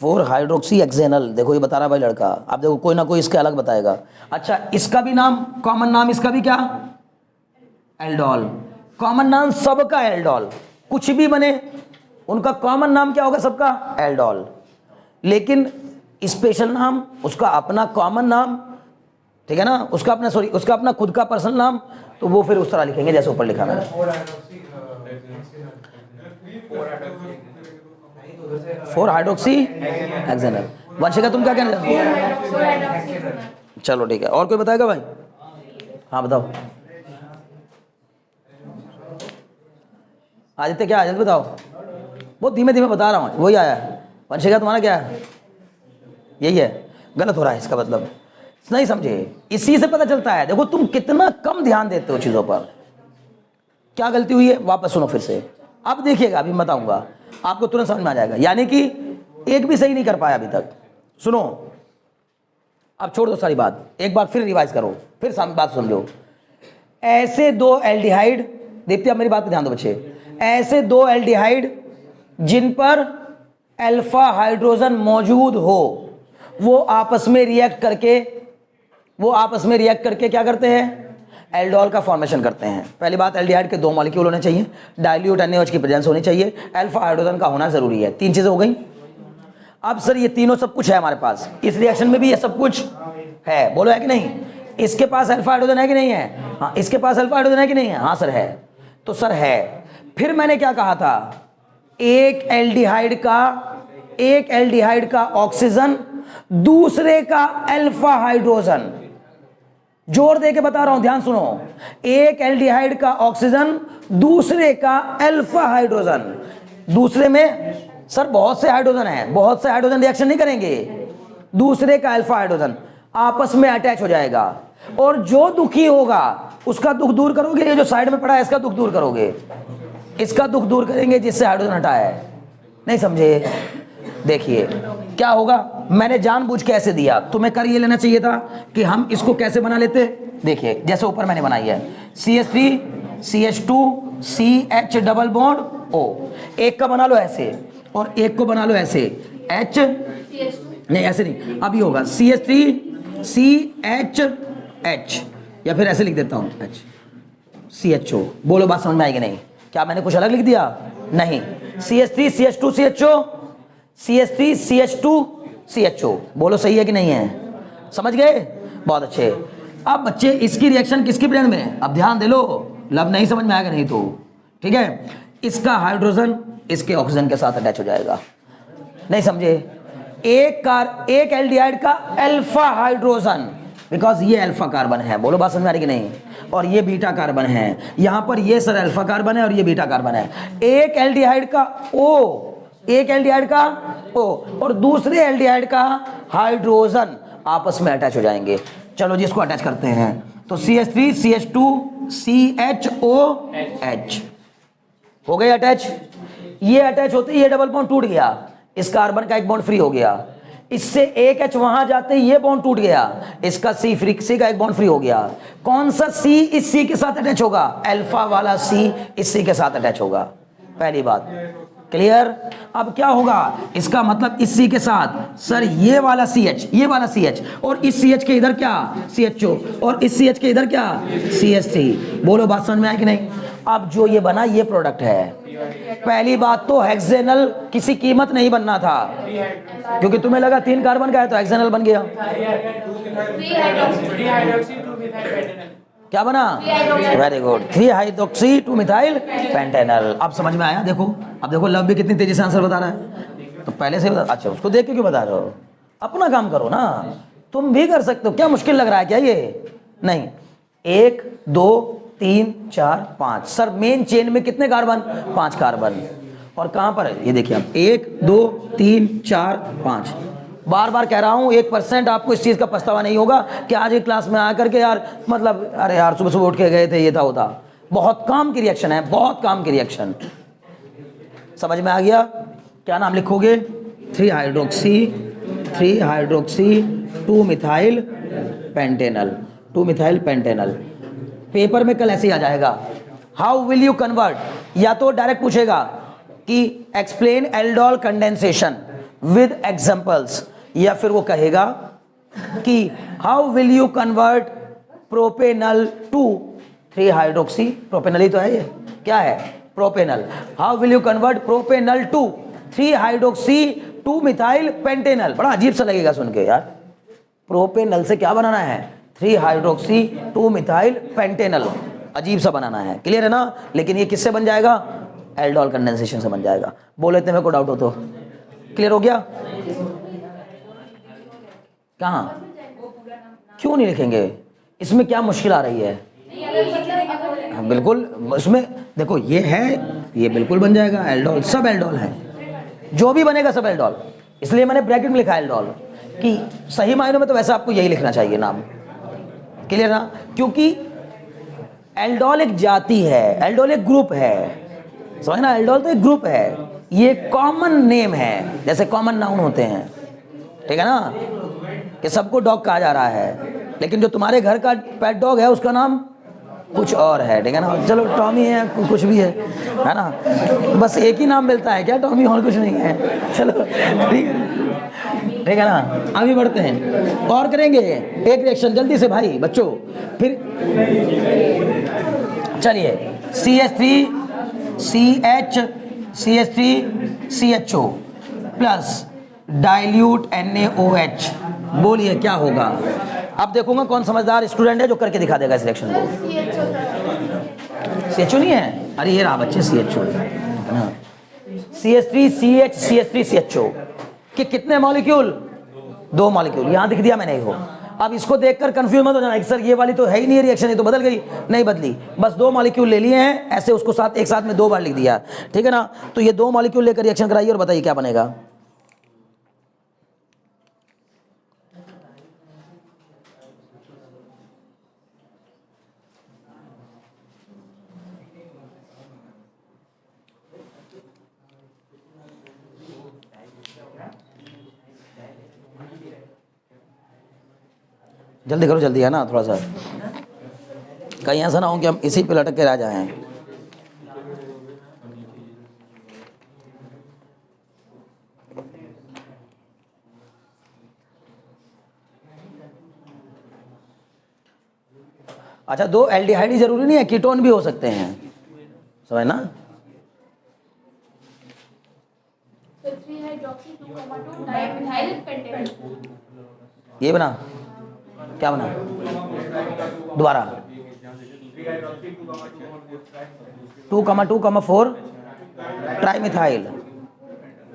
4 हाइड्रोक्सी हेक्सेनल। देखो ये बता रहा भाई लड़का, आप देखो कोई ना कोई इसके अलग बताएगा। अच्छा इसका भी नाम कॉमन नाम, इसका भी क्या, एल्डोल। कॉमन नाम सबका एल्डोल, कुछ भी बने उनका कॉमन नाम क्या होगा सबका, एल्डोल। लेकिन स्पेशल नाम उसका अपना कॉमन नाम, ठीक है ना, उसका अपना सॉरी उसका अपना खुद का पर्सनल नाम, तो वो फिर उस तरह लिखेंगे जैसे ऊपर लिखा मैंने। 4 हाइड्रोक्सी हेक्सेनल। वंशिका तुम क्या कहना चाहते हो? चलो ठीक है, और कोई बताएगा भाई? हाँ बताओ। आदित्य क्या है, जल्दी बताओ, बहुत धीमे धीमे बता रहा हूँ, वही आया है। वंशिका तुम्हारा क्या है? यही है, गलत हो रहा है इसका मतलब, नहीं समझे, इसी से पता चलता है। देखो तुम कितना कम ध्यान देते हो चीज़ों पर। क्या गलती हुई है वापस सुनो फिर से, अब देखिएगा, अभी बताऊंगा आपको तुरंत समझ में आ जाएगा। यानी कि एक भी सही नहीं कर पाया अभी तक। सुनो, अब छोड़ दो सारी बात, एक बार फिर रिवाइज करो, फिर बात समझो। ऐसे दो एल्डिहाइड, दीप्ति आप मेरी बात पे ध्यान दो बच्चे, ऐसे दो एल्डिहाइड जिन पर अल्फा हाइड्रोजन मौजूद हो, वो आपस में रिएक्ट करके क्या करते हैं, एल्डोल का फॉर्मेशन करते हैं। पहली बात, एल्डिहाइड के 2 मॉलिक्यूल होने चाहिए, डाइल्यूट NaOH की प्रेजेंस होनी चाहिए, अल्फा हाइड्रोजन का होना जरूरी है। 3 चीजें हो गई। अब सर ये तीनों सब कुछ है हमारे पास, इस रिएक्शन में भी ये सब कुछ है, बोलो है कि नहीं? इसके पास अल्फा हाइड्रोजन है कि नहीं है? हाँ, इसके पास अल्फा हाइड्रोजन है कि नहीं है? हाँ सर है। तो सर है, फिर मैंने क्या कहा था, एक एल्डिहाइड का ऑक्सीजन, दूसरे का अल्फा हाइड्रोजन, जोर दे के बता रहा हूं, ध्यान सुनो, एक एल्डिहाइड का ऑक्सीजन, दूसरे का अल्फा हाइड्रोजन। दूसरे में सर बहुत से हाइड्रोजन हैं, बहुत से हाइड्रोजन रिएक्शन नहीं करेंगे, दूसरे का अल्फा हाइड्रोजन आपस में अटैच हो जाएगा, और जो दुखी होगा उसका दुख दूर करोगे, ये जो साइड में पड़ा है इसका दुख दूर करोगे, इसका दुख दूर करेंगे जिससे हाइड्रोजन हटा है। नहीं समझे? देखिए क्या होगा, मैंने जानबूझ के ऐसे दिया, तुम्हें कर ये लेना चाहिए था कि हम इसको कैसे बना लेते। देखिए जैसे ऊपर मैंने बनाई है, CH3 CH2 CH double bond O, एक का बना लो ऐसे और एक को बना लो ऐसे, H नहीं ऐसे नहीं, अभी होगा CH3 CH, या फिर ऐसे लिख देता हूँ H CHO। बोलो बात समझ में आएगी नहीं? क्या मैंने कुछ अलग लिख दिया? नहीं, CH3 CH2 CHO, CH3 CH2 CHO। बोलो सही है कि नहीं है? समझ गए? बहुत अच्छे। अब बच्चे इसकी रिएक्शन किसकी प्रेजेंस में, अब ध्यान दे लो, लब नहीं समझ में आएगा नहीं तो, ठीक है, इसका हाइड्रोजन इसके ऑक्सीजन के साथ अटैच हो जाएगा। नहीं समझे? एक एल्डिहाइड का अल्फा हाइड्रोजन, बिकॉज ये अल्फा कार्बन है, बोलो बात समझ में आ रही कि नहीं, और ये बीटा कार्बन है, यहां पर ये सर अल्फा कार्बन है और ये बीटा कार्बन है। एक एल्डिहाइड का O, एक एल्डिहाइड का O और दूसरे एल्डिहाइड का हाइड्रोजन आपस में अटैच हो जाएंगे। चलो जी इसको अटैच करते हैं, तो CH3 CH2 CHOH हो गए अटैच। ये अटैच होते ही ये डबल बॉन्ड टूट गया, इस कार्बन का एक बॉन्ड फ्री हो गया, इससे एक H वहां जाते ही ये बॉन्ड टूट गया, इसका C का एक बॉन्ड फ्री हो गया। कौन सा C इस C के साथ अटैच होगा? अल्फा वाला C इस C के साथ अटैच होगा। पहली बात क्लियर? अब क्या होगा, इसका मतलब इस C के साथ सर ये वाला CH, ये वाला CH, और इस CH के इधर क्या CHO, और इस CH के इधर क्या CH3। बोलो बात समझ में आई कि नहीं? अब जो ये बना ये प्रोडक्ट है। पहली बात तो हेक्सेनल किसी कीमत नहीं बनना था, क्योंकि तुम्हें लगा 3 कार्बन का है तो हेक्सेनल बन गया। क्या बना? Very good, 3 hydroxy 2 methyl Pantanal. अब समझ में आया? देखो अब देखो लव भी कितनी तेजी से आंसर बता रहा है, तो पहले से बता। अच्छा उसको देख के क्यों बता रहे हो? अपना काम करो ना, तुम भी कर सकते हो। क्या मुश्किल लग रहा है क्या ये? नहीं, 1 2 3 4 5 सर मेन चेन में कितने कार्बन? 5 कार्बन। और कहां पर है ये देखिए आप, 1 2 3 4 5। बार बार कह रहा हूं 1% आपको इस चीज का पछतावा नहीं होगा कि आज एक क्लास में आकर के यार मतलब अरे यार सुबह सुबह उठ के गए थे, ये था होता। बहुत काम की रिएक्शन है, बहुत काम की रिएक्शन। समझ में आ गया? क्या नाम लिखोगे? 3 hydroxy 2 methyl Pantanal, 2 methyl Pantanal. Paper में कल ऐसे ही आ जाएगा, हाउ विल यू कन्वर्ट, या तो डायरेक्ट पूछेगा कि explain aldol condensation with examples, या फिर वो कहेगा कि how will you convert propanal to 3 hydroxy, propanal ही तो है ये, क्या है propanal, how will you convert propanal to 3 hydroxy 2 methyl pentanal. बड़ा अजीब सा लगेगा सुन के यार, प्रोपेनल से क्या बनाना है 3 हाइड्रोक्सी 2 मिथाइल पेंटेनल, अजीब सा बनाना है, क्लियर है ना। लेकिन ये किससे बन जाएगा, एल्डोल कंडेंसेशन से बन जाएगा। बोल लेते मेरे को डाउट हो तो, क्लियर हो गया। कहाँ, क्यों नहीं लिखेंगे, इसमें क्या मुश्किल आ रही है। हाँ बिल्कुल, इसमें देखो ये है, ये बिल्कुल बन जाएगा एल्डोल, सब एल्डोल है, जो भी बनेगा सब एल्डोल, इसलिए मैंने ब्रैकेट में लिखा एल्डोल कि सही मायनों में तो वैसे आपको यही लिखना चाहिए नाम, क्लियर ना। क्योंकि एल्डोल एक जाति है, एल्डोल एक ग्रुप है, समझ ना, एल्डोल तो एक ग्रुप है, ये कॉमन नेम है, जैसे कॉमन नाउन होते हैं, ठीक है ना, कि सबको डॉग कहा जा रहा है, लेकिन जो तुम्हारे घर का पेट डॉग है उसका नाम कुछ और है, ठीक है ना। चलो टॉमी है, कुछ भी है ना, बस एक ही नाम मिलता है क्या, टॉमी, और कुछ नहीं है। चलो ठीक है ना, अभी बढ़ते हैं और करेंगे एक रिएक्शन जल्दी से भाई बच्चों। फिर चलिए CH3CHO प्लस डाइल्यूट NaOH, बोलिए क्या होगा। अब देखूंगा कौन समझदार स्टूडेंट है जो करके दिखा देगा इस रिएक्शन को। CHO नहीं है, अरे ये रहा बच्चे CHO है ना, CH3CH के कितने मॉलिक्यूल, 2 मॉलिक्यूल, यहां दिख दिया मैंने हो। अब इसको देखकर कंफ्यूज मत हो जाना कि सर ये वाली तो है ही नहीं रिएक्शन, ये तो बदल गई, नहीं बदली, बस 2 मॉलिक्यूल ले लिए हैं, ऐसे उसको साथ एक साथ में 2 बार लिख दिया, ठीक है ना। तो ये 2 मॉलिक्यूल लेकर रिएक्शन कराइए और बताइए क्या बनेगा। जल्दी करो, जल्दी है ना, थोड़ा सा, कहीं ऐसा ना हो कि हम इसी पे लटक के रह जाएं। अच्छा, 2 एल्डिहाइड ही जरूरी नहीं है, कीटोन भी हो सकते हैं, समझ ना। ये बना, क्या बना दोबारा, 2,2,4 ट्राइमिथाइल,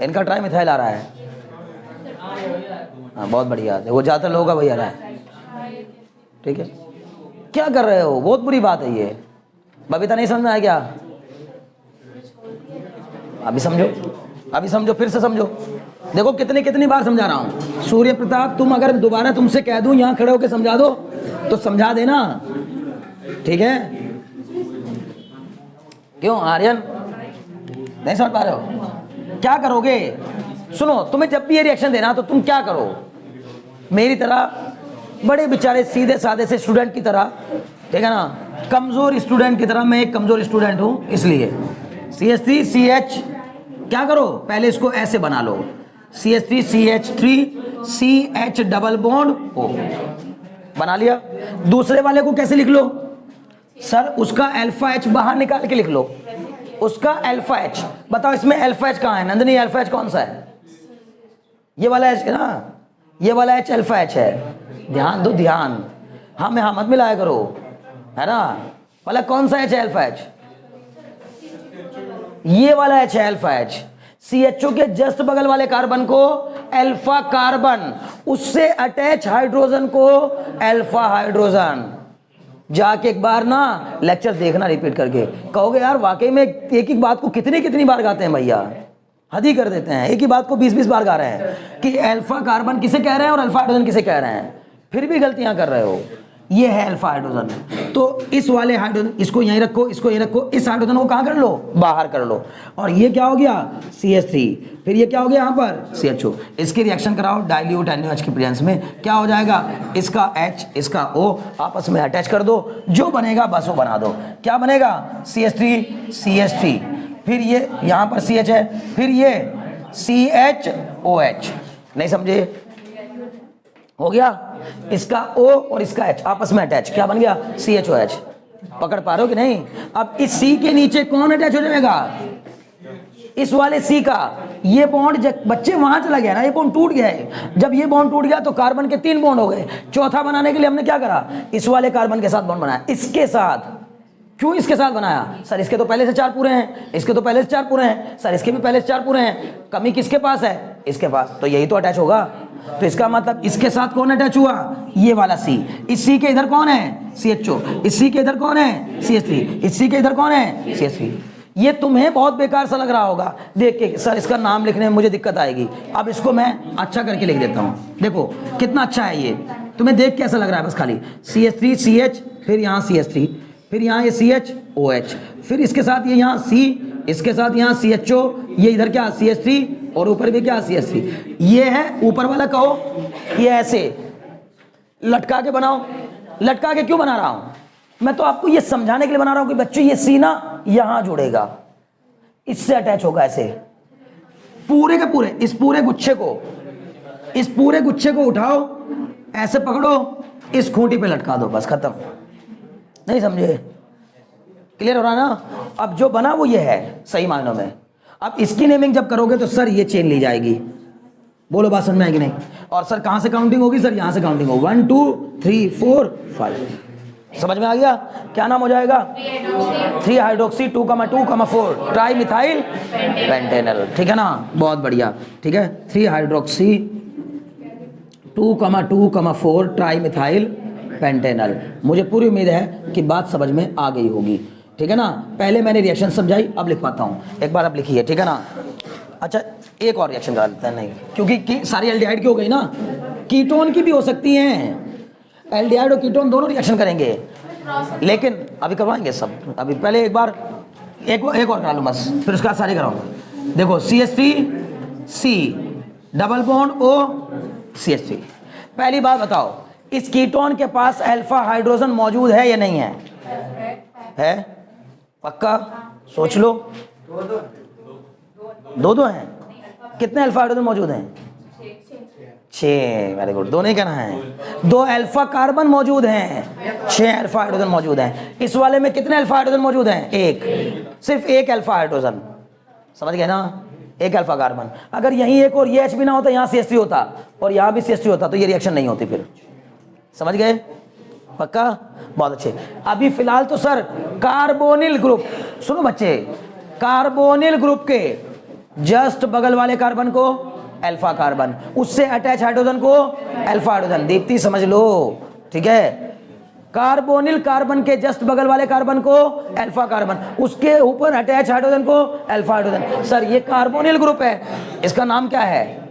इनका ट्राइमिथाइल आ रहा है, हाँ बहुत बढ़िया, वो ज़्यादातर लोगों का वही आ रहा है, ठीक है। क्या कर रहे हो, बहुत बुरी बात है ये, बबीता नहीं समझ में आया क्या, अभी समझो, अभी समझो, फिर से समझो। देखो कितनी बार समझा रहा हूँ, सूर्य प्रताप तुम अगर दोबारा तुमसे कह दूं यहाँ खड़े होकर समझा दो तो समझा देना, ठीक है। क्यों आर्यन नहीं समझ पा रहे हो, क्या करोगे, सुनो, तुम्हें जब भी ये रिएक्शन देना तो तुम क्या करो, मेरी तरह बड़े बेचारे सीधे साधे से स्टूडेंट की तरह, ठीक है ना, कमजोर स्टूडेंट की तरह, मैं एक कमजोर स्टूडेंट हूँ इसलिए CH3CH क्या करो, पहले इसको ऐसे बना लो, CH3CH3CH डबल बॉन्ड O बना लिया। दूसरे वाले को कैसे लिख लो सर, उसका अल्फा H बाहर निकाल के लिख लो, उसका अल्फा H, बताओ इसमें अल्फा H कहाँ है नंदनी, अल्फा H कौन सा है, ये वाला H है ना, ये वाला H अल्फा H है, ध्यान दो ध्यान, हाँ में हाँ मत मिलाया करो, है ना। वाला कौन सा H है अल्फा H, ये वाला H है अल्फा H। CHO के जस्ट बगल वाले कार्बन को अल्फा कार्बन, उससे अटैच हाइड्रोजन को अल्फा हाइड्रोजन। जाके एक बार ना लेक्चर देखना रिपीट करके, कहोगे यार वाकई में एक ही बात को कितनी बार गाते हैं भैया, हद ही कर देते हैं, एक ही बात को 20-20 बार गा रहे हैं कि अल्फा कार्बन किसे कह रहे हैं और अल्फा हाइड्रोजन किसे कह रहे हैं, फिर भी गलतियां कर रहे हो। ये है अल्फा हाइड्रोजन। तो इस वाले हाइड्रोजन, इसको यहीं रखो, इसको यहीं रखो, इस हाइड्रोजन को कहाँ कर लो, बाहर कर लो, और ये क्या हो गया CH3, फिर ये क्या हो गया यहाँ पर CHO। इसकी रिएक्शन कराओ डाइल्यूट NaOH की प्रेजेंस में, क्या हो जाएगा, इसका H इसका O आपस में अटैच कर दो, जो बनेगा बस वो बना दो। क्या बनेगा, CH3 CH3, फिर ये यहाँ पर CH है, फिर ये CHOH। नहीं समझे, हो गया, इसका O और इसका H आपस में अटैच, क्या बन गया CHOH। पकड़ पा रहे हो कि नहीं। अब इस C के नीचे कौन अटैच हो जाएगा, इस वाले C का ये बॉन्ड, बच्चे वहां चला गया ना, ये बॉन्ड टूट गया है। जब ये बॉन्ड टूट गया तो कार्बन के 3 बॉन्ड हो गए। चौथा बनाने के लिए हमने क्या करा, इस वाले कार्बन के साथ बॉन्ड बनाया, इसके साथ। क्यों इसके साथ बनाया, सर इसके तो पहले से 4 पूरे हैं, इसके तो पहले से 4 पूरे हैं, सर इसके भी पहले से 4 पूरे हैं, कमी किसके पास है, इसके पास, तो यही तो अटैच होगा। तो इसका मतलब इसके साथ कौन अटैच हुआ, ये वाला C। इस C के इधर कौन है CHO, इस C के इधर कौन है CH3, इस C के इधर कौन है CH3। ये तुम्हें बहुत बेकार सा लग रहा होगा देख के, सर इसका नाम लिखने में मुझे दिक्कत आएगी। अब इसको मैं अच्छा करके लिख देता हूँ, देखो कितना अच्छा है ये, तुम्हें देख कैसा लग रहा है, बस खाली CH3 CH, फिर यहाँ CH3, फिर यहाँ ये CHOH, फिर इसके साथ ये यहाँ C, इसके साथ यहाँ CHO, ये इधर क्या CH3, और ऊपर भी क्या CH3। ये है ऊपर वाला, कहो ये ऐसे लटका के बनाओ। लटका के क्यों बना रहा हूं, मैं तो आपको ये समझाने के लिए बना रहा हूं कि बच्चों ये C ना यहां जुड़ेगा, इससे अटैच होगा ऐसे, पूरे के पूरे, इस पूरे गुच्छे को उठाओ, ऐसे पकड़ो, इस खूंटी पे लटका दो, बस खत्म। नहीं समझे, क्लियर हो रहा ना। अब जो बना वो ये है सही मायनों में। अब इसकी नेमिंग जब करोगे तो सर ये चेन ली जाएगी, बोलो बात समझ में आएगी नहीं। और सर कहां से काउंटिंग होगी, सर यहां से काउंटिंग होगी, 1 2 3 4 5। समझ में आ गया, क्या नाम हो जाएगा, 3 हाइड्रोक्सी 2,2,4 ट्राई मिथाइल पेंटेनल। ठीक है ना, बहुत बढ़िया, ठीक है, 3 हाइड्रोक्सी 2,2,4 ट्राई मिथाइल पेंटेनल। मुझे पूरी उम्मीद है कि बात समझ में आ गई होगी, ठीक है ना। पहले मैंने रिएक्शन समझाई, अब लिख पाता हूँ, एक बार अब लिखिए, ठीक है ना। अच्छा एक और रिएक्शन करा लेते हैं, नहीं क्योंकि सारी एल्डिहाइड की हो गई ना, कीटोन की भी हो सकती हैं, एल्डिहाइड और कीटोन दोनों रिएक्शन करेंगे, लेकिन अभी करवाएंगे सब। अभी पहले एक बार एक और करा लूँ बस, फिर उसके बाद सारी कराऊंगा। देखो CH3 C double bond O CH3। पहली बात बताओ, इस कीटोन के पास अल्फा हाइड्रोजन मौजूद है या नहीं है? पक्का सोच लो, दो हैं। कितने अल्फा हाइड्रोजन मौजूद हैं, 6। वेरी गुड, 2 नहीं कहना है, 2 अल्फा कार्बन मौजूद हैं, 6 अल्फा हाइड्रोजन मौजूद हैं। इस वाले में कितने अल्फा हाइड्रोजन मौजूद हैं, 1, सिर्फ 1 अल्फा हाइड्रोजन, समझ गए ना, 1 अल्फा कार्बन। अगर यहीं एक और ये H भी ना होता, यहाँ CH3 होता और यहाँ भी CH3 होता, तो ये रिएक्शन नहीं होती फिर, समझ गए, पक्का, बहुत अच्छे। अभी फिलहाल तो सर कार्बोनिल ग्रुप, सुनो बच्चे, कार्बोनिल ग्रुप के जस्ट बगल वाले कार्बन को अल्फा कार्बन, उससे अटैच हाइड्रोजन को अल्फा हाइड्रोजन। दीप्ति समझ लो, ठीक है, कार्बोनिल कार्बन के जस्ट बगल वाले कार्बन को अल्फा कार्बन, उसके ऊपर अटैच हाइड्रोजन को अल्फा हाइड्रोजन। सर ये कार्बोनिल ग्रुप है, इसका नाम क्या है,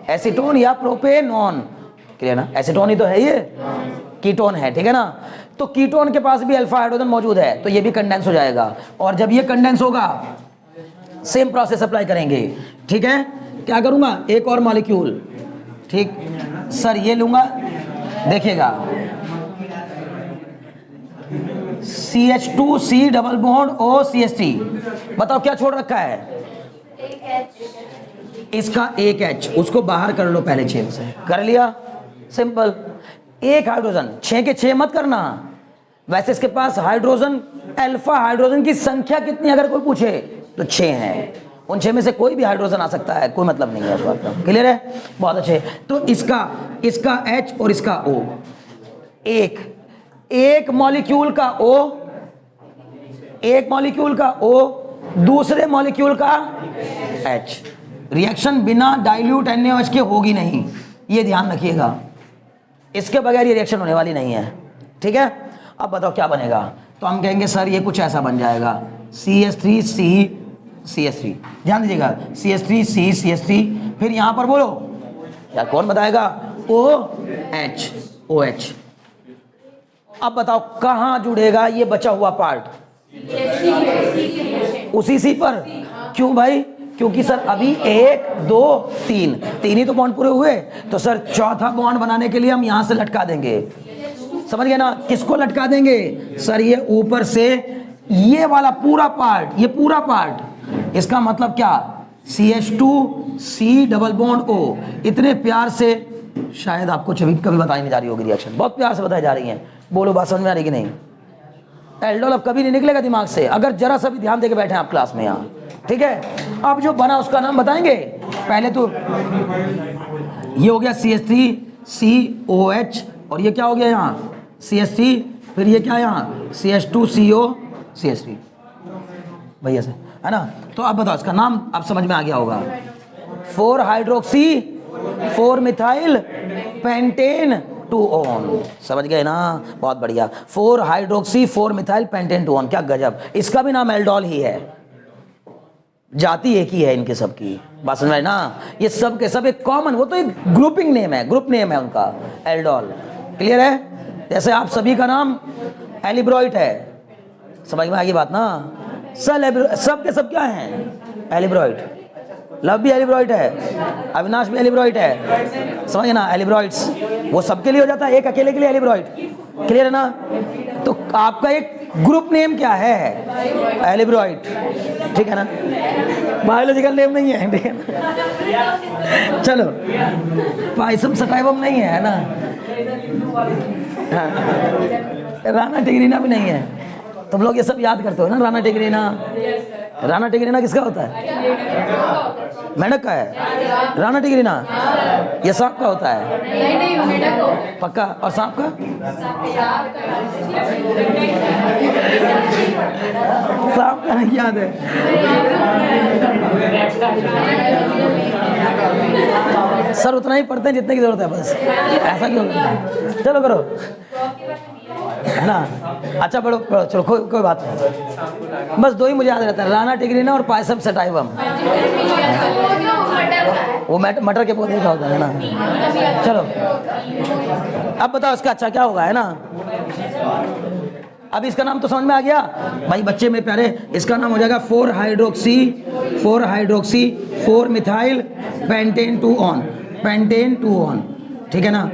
एसीटोन या प्रोपेनॉन, क्लियर ना, एसीटोन ही तो है, ये कीटोन है, ठीक है ना। तो कीटोन के पास भी अल्फा हाइड्रोजन मौजूद है, तो ये भी कंडेंस हो जाएगा, और जब ये कंडेंस होगा सेम प्रोसेस अप्लाई करेंगे, ठीक है। क्या करूंगा, एक और मॉलिक्यूल, ठीक सर, ये लूंगा, देखिएगा CH2C double bond O CH3, बताओ क्या छोड़ रखा है, इसका 1 H, उसको बाहर कर लो पहले चेन से, कर लिया, सिंपल। 1 हाइड्रोजन, 6 के 6 मत करना, वैसे इसके पास हाइड्रोजन, अल्फा हाइड्रोजन की संख्या कितनी अगर कोई पूछे तो 6 हैं, उन 6 में से कोई भी हाइड्रोजन आ सकता है, कोई मतलब नहीं है उस बात का, क्लियर है, बहुत अच्छे। तो इसका H और इसका O, एक मॉलिक्यूल का O, एक मॉलिक्यूल का O, दूसरे मॉलिक्यूल का H। रिएक्शन बिना डाइल्यूट NaOH के होगी नहीं, ये ध्यान रखिएगा, इसके बगैर ये रिएक्शन होने वाली नहीं है, ठीक है। अब बताओ क्या बनेगा, तो हम कहेंगे सर ये कुछ ऐसा बन जाएगा, CH3C CH3, ध्यान दीजिएगा, CH3C CH3, फिर यहां पर बोलो यार कौन बताएगा, OH OH, अब बताओ कहाँ जुड़ेगा ये बचा हुआ पार्ट? उसी सी पर। क्यों भाई? क्योंकि सर अभी 1 2 3 ही तो बॉन्ड पूरे हुए, तो सर चौथा बॉन्ड बनाने के लिए हम यहां से लटका देंगे। समझ गए ना? किसको लटका देंगे सर? ये ऊपर से ये वाला पूरा पार्ट, ये पूरा पार्ट। इसका मतलब क्या? CH2C double bond O। इतने प्यार से शायद आपको कभी बताई नहीं जा रही होगी रिएक्शन, बहुत प्यार से बताई जा रही है। बोलो बात समझ में आ रही कि नहीं? एल्डोल अब कभी नहीं निकलेगा दिमाग से अगर जरा सा भी ध्यान देके बैठे आप क्लास में यहाँ, ठीक है? अब जो बना उसका नाम बताएंगे। पहले तो ये हो गया CH3COH, और ये क्या हो गया यहाँ? CH3, फिर ये क्या यहाँ? CH2CO CH3, भैया से, है ना? तो अब बताओ इसका नाम अब समझ में आ गया होगा। 4 हाइड्रोक्सी 4 मिथाइल पेंटेन 2-on। समझ गए ना? बहुत बढ़िया। 4 हाइड्रोक्सी 4 मिथाइल पेंटेन 2-on। क्या गजब! इसका भी नाम एल्डोल ही है, जाति एक ही है इनके सब की। बात समझ में ना? ये सब के सब एक कॉमन, वो तो एक ग्रुपिंग नेम है, ग्रुप नेम है उनका, एल्डोल। क्लियर है? जैसे आप सभी का नाम एलिब्रॉइट है, समझ में आ गई बात ना? सब के सब क्या हैं? एलिब्रॉइट। लव भी एलिब्रॉइट है, अविनाश भी एलिब्रॉइट है, समझ ना? एलिब्रॉइट्स वो सबके लिए हो जाता है, एक अकेले के लिए एलिब्रॉइट। क्लियर है ना? तो आपका एक ग्रुप नेम क्या है? एलिब्रॉइट, ठीक है ना? बायोलॉजिकल नेम नहीं है, ठीक है ना? चलो, पाइसम सटाइवम नहीं है ना? हाँ। राना टिग्रीना भी नहीं है। तुम लोग ये सब याद करते हो ना? राना टिग्रीना, राना टिग्रीना किसका होता है? मेंढक का है राना टिग्रीना। ये सांप का होता है? पक्का? और सांप का? सांप का नहीं याद है? सर उतना ही पढ़ते हैं जितने की जरूरत है, बस। ऐसा क्यों? चलो करो, है ना? अच्छा पढ़ो पढ़ो, चलो कोई बात नहीं। बस 2 ही मुझे याद रहता है, राना टिग्रीना और पायसम सटाइवम। वो मटर के पौधे का होता है ना? चलो अब बताओ इसका अच्छा क्या होगा, है ना? अब इसका नाम तो समझ में आ गया भाई बच्चे मेरे प्यारे। इसका नाम हो जाएगा 4 hydroxy 4 methyl pentane 2-on, pentane 2-on, ठीक है ना?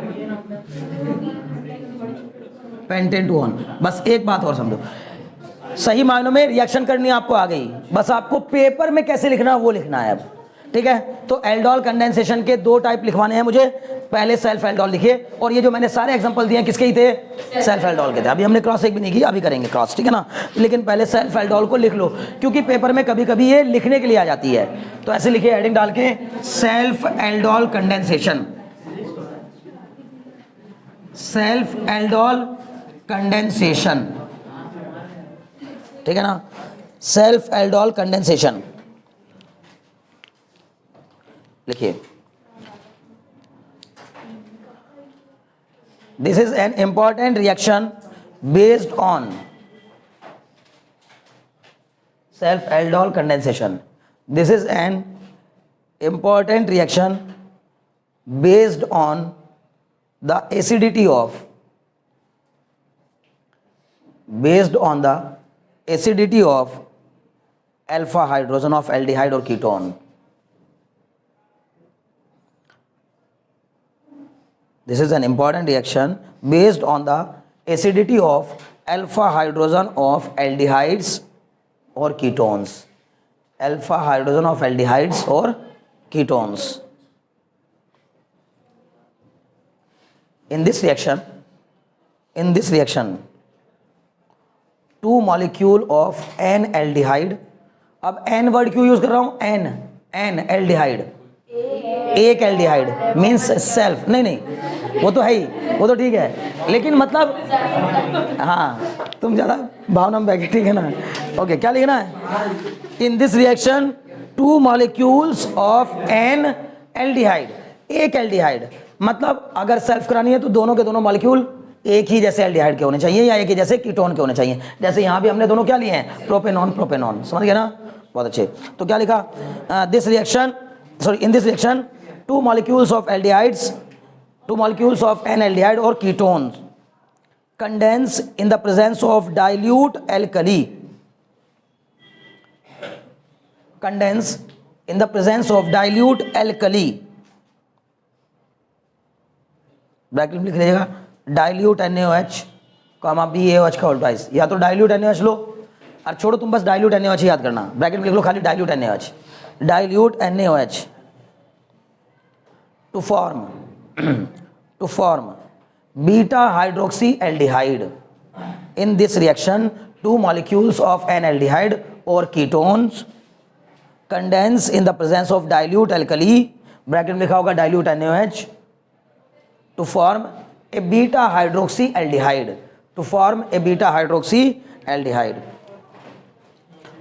Pentane 2-on। बस एक बात और समझो, सही मायनों में रिएक्शन करनी आपको आ गई, बस आपको पेपर में कैसे लिखना है वो लिखना है अब, ठीक है? तो एल्डोल कंडेंसेशन के 2 टाइप लिखवाने हैं मुझे। पहले सेल्फ एल्डोल लिखिए, और ये जो मैंने सारे एग्जांपल दिए किसके ही थे? सेल्फ एल्डोल के थे। अभी हमने क्रॉस एक भी नहीं किया, अभी करेंगे क्रॉस, ठीक है ना? लेकिन पहले सेल्फ एल्डोल को लिख लो, क्योंकि पेपर में कभी कभी ये लिखने के लिए आ जाती है। तो ऐसे लिखिए हेडिंग डाल के, self aldol condensation, self aldol condensation, ठीक है ना? सेल्फ एल्डोल कंडेंसेशन लिखिए। This is an important reaction based on self aldol condensation. This is an important reaction based on the acidity of alpha hydrogen of aldehyde or ketone. This is an important reaction based on the acidity of alpha hydrogen of aldehydes or ketones. Alpha hydrogen of aldehydes or ketones. In this reaction 2 molecule of n aldehyde। अब n word क्यों use कर रहा हूं? n aldehyde, एक aldehyde means self, नहीं वो तो है ही, वो तो ठीक है, लेकिन मतलब हाँ तुम ज़्यादा भावना में बैठे, ठीक है ना? ओके, क्या लिखना है? In this reaction 2 molecules of n aldehyde, एक एल्डिहाइड। मतलब अगर सेल्फ करानी है तो दोनों के दोनों मॉलिक्यूल एक ही जैसे एल्डिहाइड के होने चाहिए, या एक ही जैसे कीटोन के होने चाहिए। जैसे यहाँ भी हमने दोनों क्या लिए हैं? प्रोपेनॉन। समझ गए ना? बहुत अच्छे। तो क्या लिखा? In this reaction 2 molecules of aldehydes, 2 molecules of N aldehyde और ketone condense in the presence of dilute alkali, condense in the presence of dilute alkali, bracket में लिख लीजिएगा dilute NaOH कॉमा BaOH का होल ट्वाइस, या तो dilute NaOH लो और छोड़ो तुम बस dilute NaOH ही याद करना, ब्रैकेट में लिख लो खाली dilute NaOH, dilute NaOH to form beta hydroxyaldehyde. In this reaction, two molecules of an aldehyde or ketones condense in the presence of dilute alkali, bracket में लिखा होगा dilute NaOH, to form a beta hydroxyaldehyde, to form a beta hydroxyaldehyde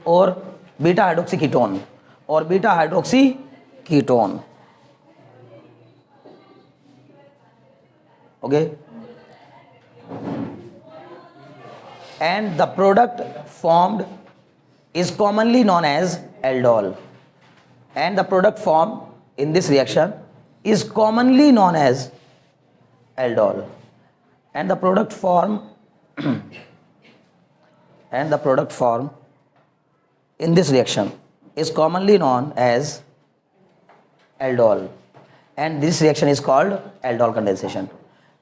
or beta hydroxyketone or beta hydroxyketone. Okay, and the product formed is commonly known as aldol, and the product formed in this reaction is commonly known as aldol, and the product formed and the product formed in this reaction is commonly known as aldol, and this reaction is called aldol condensation,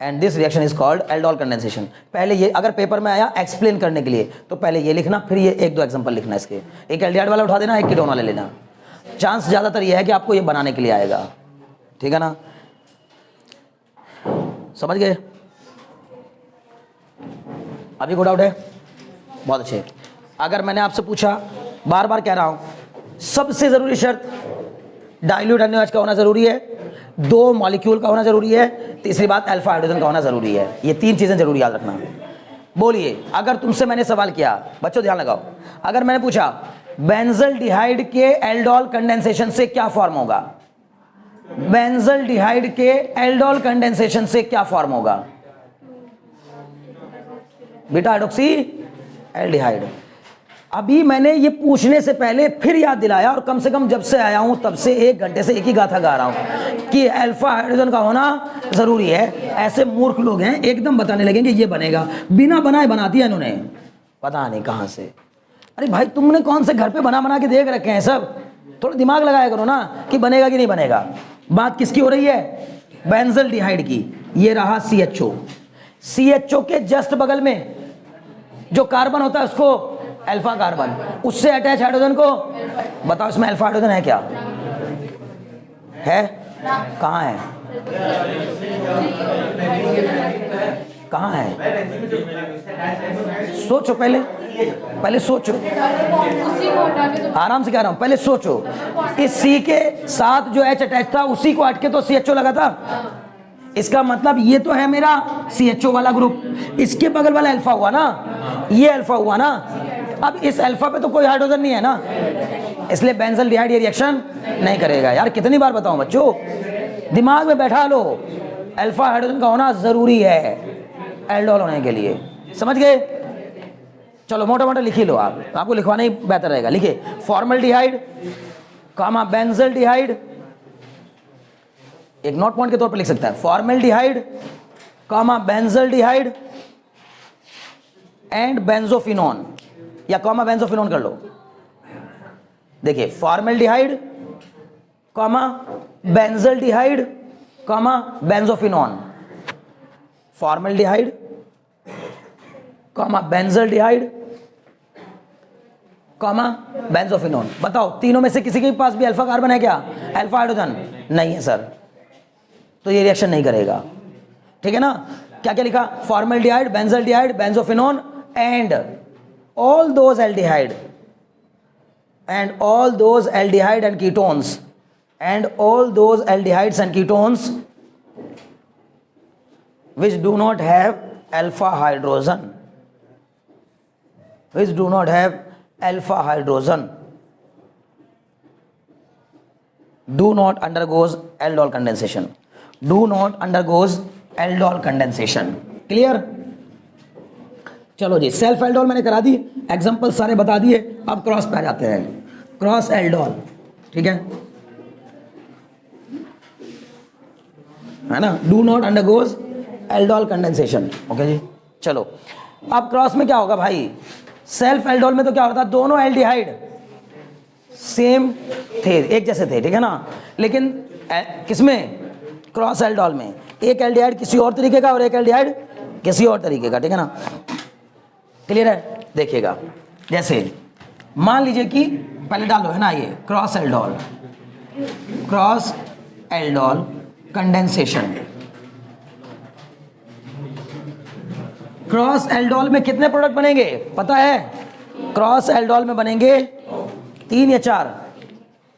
and this reaction is called aldol condensation. पहले ये अगर paper में आया explain करने के लिए तो पहले ये लिखना, फिर ये एक दो एग्जांपल लिखना, इसके एक एल्डिहाइड वाला उठा देना, एक कीटोन वाला लेना, चांस ज़्यादातर ये है कि आपको ये बनाने के लिए आएगा, ठीक है ना, समझ गए? अभी कोई डाउट है? बहुत अच्छे। अगर मैंने आपसे पूछा, बार बार कह रहा हूं, सबसे ज़रूरी शर्त डाइल्यूट NaOH का होना ज़रूरी है, दो मॉलिक्यूल का होना ज़रूरी है, तीसरी बात अल्फा हाइड्रोजन का होना ज़रूरी है, ये तीन चीज़ें ज़रूर याद रखना। बोलिए, अगर तुमसे मैंने सवाल किया, बच्चों ध्यान लगाओ, अगर मैंने पूछा बेंजल्डिहाइड के एल्डोल कंडेंसेशन से क्या फॉर्म होगा, बेंजल्डिहाइड के एल्डोल कंडेंसेशन से क्या फॉर्म होगा, बीटा हाइड्रोक्सी एल्डिहाइड। अभी मैंने ये पूछने से पहले फिर याद दिलाया, और कम से कम जब से आया हूं तब से 1 घंटे से एक ही गाथा गा रहा हूं कि अल्फा हाइड्रोजन का होना जरूरी है। ऐसे मूर्ख लोग हैं एकदम बताने लगेंगे ये बनेगा, बिना बनाए बना दिया इन्होंने, पता नहीं कहां से। अरे भाई तुमने कौन से घर पे बना बना के देख रखे हैं सब, थोड़ा दिमाग लगाया करो ना कि बनेगा कि नहीं बनेगा। बात किसकी हो रही है? बेंजल्डिहाइड की। ये रहा CHO, CHO के जस्ट बगल में जो कार्बन होता है उसको अल्फा कार्बन, उससे अटैच हाइड्रोजन को, बताओ इसमें अल्फा हाइड्रोजन है क्या? है? कहाँ है? कहाँ है? सोचो, पहले सोचो, आराम से कह रहा हूं, पहले सोचो। इस C के साथ जो H अटैच था उसी को हट के तो CHO लगा था, इसका मतलब ये तो है मेरा CHO वाला ग्रुप, इसके बगल वाला अल्फा हुआ ना, ये अल्फा हुआ ना। अब इस अल्फा पे तो कोई हाइड्रोजन नहीं है ना, इसलिए बेंजल्डिहाइड ये रिएक्शन नहीं करेगा। यार कितनी बार बताऊं बच्चों, दिमाग में बैठा लो, अल्फा हाइड्रोजन का होना जरूरी है एल्डोल होने के लिए, समझ गए? चलो मोटा मोटा लिख ही लो, आपको लिखवाना ही बेहतर रहेगा। लिखिए फॉर्मल्डिहाइड कामा बेंजल्डिहाइड, एक नोट पॉइंट के तौर पर लिख सकता है, formaldehyde comma benzaldehyde and benzophenone, या कॉमा बेंजोफिनोन कर लो। देखिए formaldehyde comma benzaldehyde comma benzophenone, formaldehyde comma benzaldehyde comma benzophenone. बताओ तीनों में से किसी के पास भी अल्फा कार्बन है क्या? अल्फा हाइड्रोजन नहीं है सर, तो ये रिएक्शन नहीं करेगा, ठीक है ना। क्या क्या लिखा? Formaldehyde, benzaldehyde, benzophenone and all those aldehyde and all those aldehyde and ketones and all those aldehydes and ketones which do not have alpha hydrogen, which do not have alpha hydrogen do not undergoes aldol condensation, do not undergoes aldol condensation। Clear? चलो जी, self aldol मैंने करा दी, example सारे बता दिए, अब cross पे आ जाते हैं। क्रॉस एल्डोल, ठीक है ना, do not undergoes aldol condensation. Okay जी, चलो अब क्रॉस में क्या होगा भाई, सेल्फ एल्डोल में तो क्या होता है, दोनों एल्डिहाइड सेम थे, एक जैसे थे, ठीक है ना। लेकिन किसमें, क्रॉस एल्डोल में एक एल्डिहाइड किसी और तरीके का और एक एल्डिहाइड किसी और तरीके का, ठीक है ना। क्लियर है, देखिएगा जैसे मान लीजिए कि पहले डालो है ना, ये cross aldol condensation. Cross aldol में कितने प्रोडक्ट बनेंगे पता है, क्रॉस एल्डोल में बनेंगे 3 या 4।